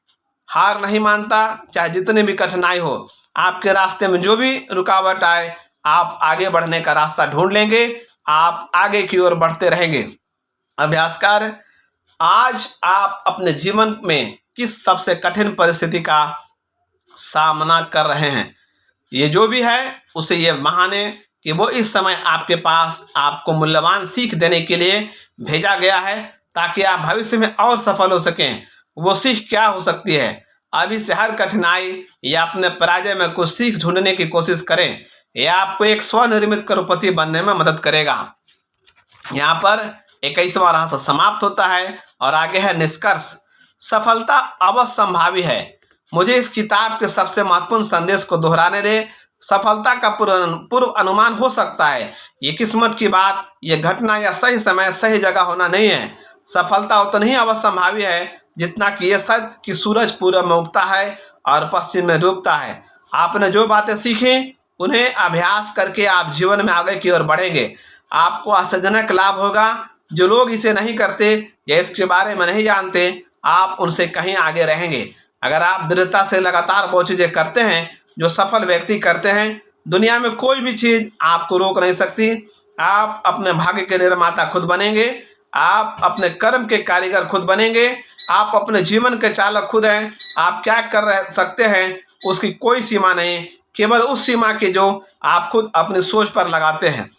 A: हार नहीं मानता, चाहे जितनी भी कठिनाई हो। आपके रास्ते में जो भी रुकावट आए, आप आगे बढ़ने का रास्ता ढूंढ लेंगे, आप आगे की ओर बढ़ते रहेंगे। अभ्यासकार, आज आप अपने जीवन में किस सबसे कठिन परिस्थिति का सामना कर रहे हैं? ये जो भी है उसे ये माने कि वो इस समय आपके पास आपको मूल्यवान सीख देने के लिए भेजा गया है, ताकि आप भविष्य में और सफल हो सकें। वो सीख क्या हो सकती है? अभी से हर कठिनाई या अपने पराजय में कुछ सीख ढूंढने की कोशिश करें। यह आपको एक स्वनिर्मित करोड़पति बनने में मदद करेगा। यहाँ पर 21वां रहस्य समाप्त होता है और आगे है निष्कर्ष। सफलता अवश्य संभावी है। मुझे इस किताब के सबसे महत्वपूर्ण संदेश को दोहराने दे। सफलता का पूर्व अनुमान हो सकता है, ये किस्मत की बात, ये घटना या सही समय सही जगह होना नहीं है। सफलता उतनी ही अवश्य संभावी है जितना कि यह सच कि सूरज पूरब में उगता है और पश्चिम में डूबता है। आपने जो बातें सीखी उन्हें अभ्यास करके आप जीवन में आगे की ओर बढ़ेंगे। आपको आश्चर्यजनक लाभ होगा। जो लोग इसे नहीं करते या इसके बारे में नहीं जानते, आप उनसे कहीं आगे रहेंगे। अगर आप दृढ़ता से लगातार वो चीजें करते हैं जो सफल व्यक्ति करते हैं, दुनिया में कोई भी चीज आपको रोक नहीं सकती। आप अपने भाग्य के निर्माता खुद बनेंगे, आप अपने कर्म के कारीगर खुद बनेंगे, आप अपने जीवन के चालक खुद हैं। आप क्या कर सकते हैं उसकी कोई सीमा नहीं, केवल उस सीमा की जो आप खुद अपनी सोच पर लगाते हैं।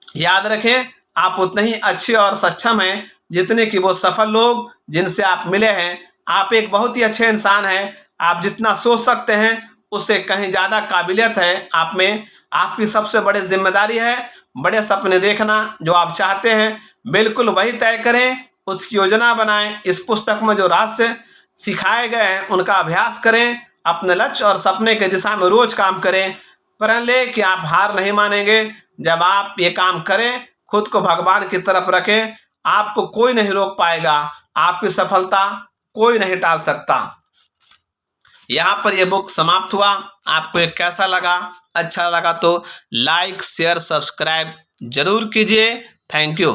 A: याद रखें, आप उतने ही अच्छे और सक्षम हैं जितने कि वो सफल लोग जिनसे आप मिले हैं। आप एक बहुत ही अच्छे इंसान हैं। आप जितना सोच सकते हैं उससे कहीं ज्यादा काबिलियत है आप में। आपकी सबसे बड़ी जिम्मेदारी है बड़े सपने देखना। जो आप चाहते हैं बिल्कुल वही तय करें, उसकी योजना बनाएं। इस पुस्तक में जो रहस्य सिखाए गए हैं उनका अभ्यास करें। अपने लक्ष्य और सपने की दिशा में रोज काम करें। प्रण लें कि आप हार नहीं मानेंगे। जब आप ये काम करें, खुद को भगवान की तरफ रखें, आपको कोई नहीं रोक पाएगा। आपकी सफलता कोई नहीं टाल सकता। यहाँ पर यह बुक समाप्त हुआ। आपको ये कैसा लगा? अच्छा लगा तो लाइक शेयर सब्सक्राइब जरूर कीजिए। Thank you.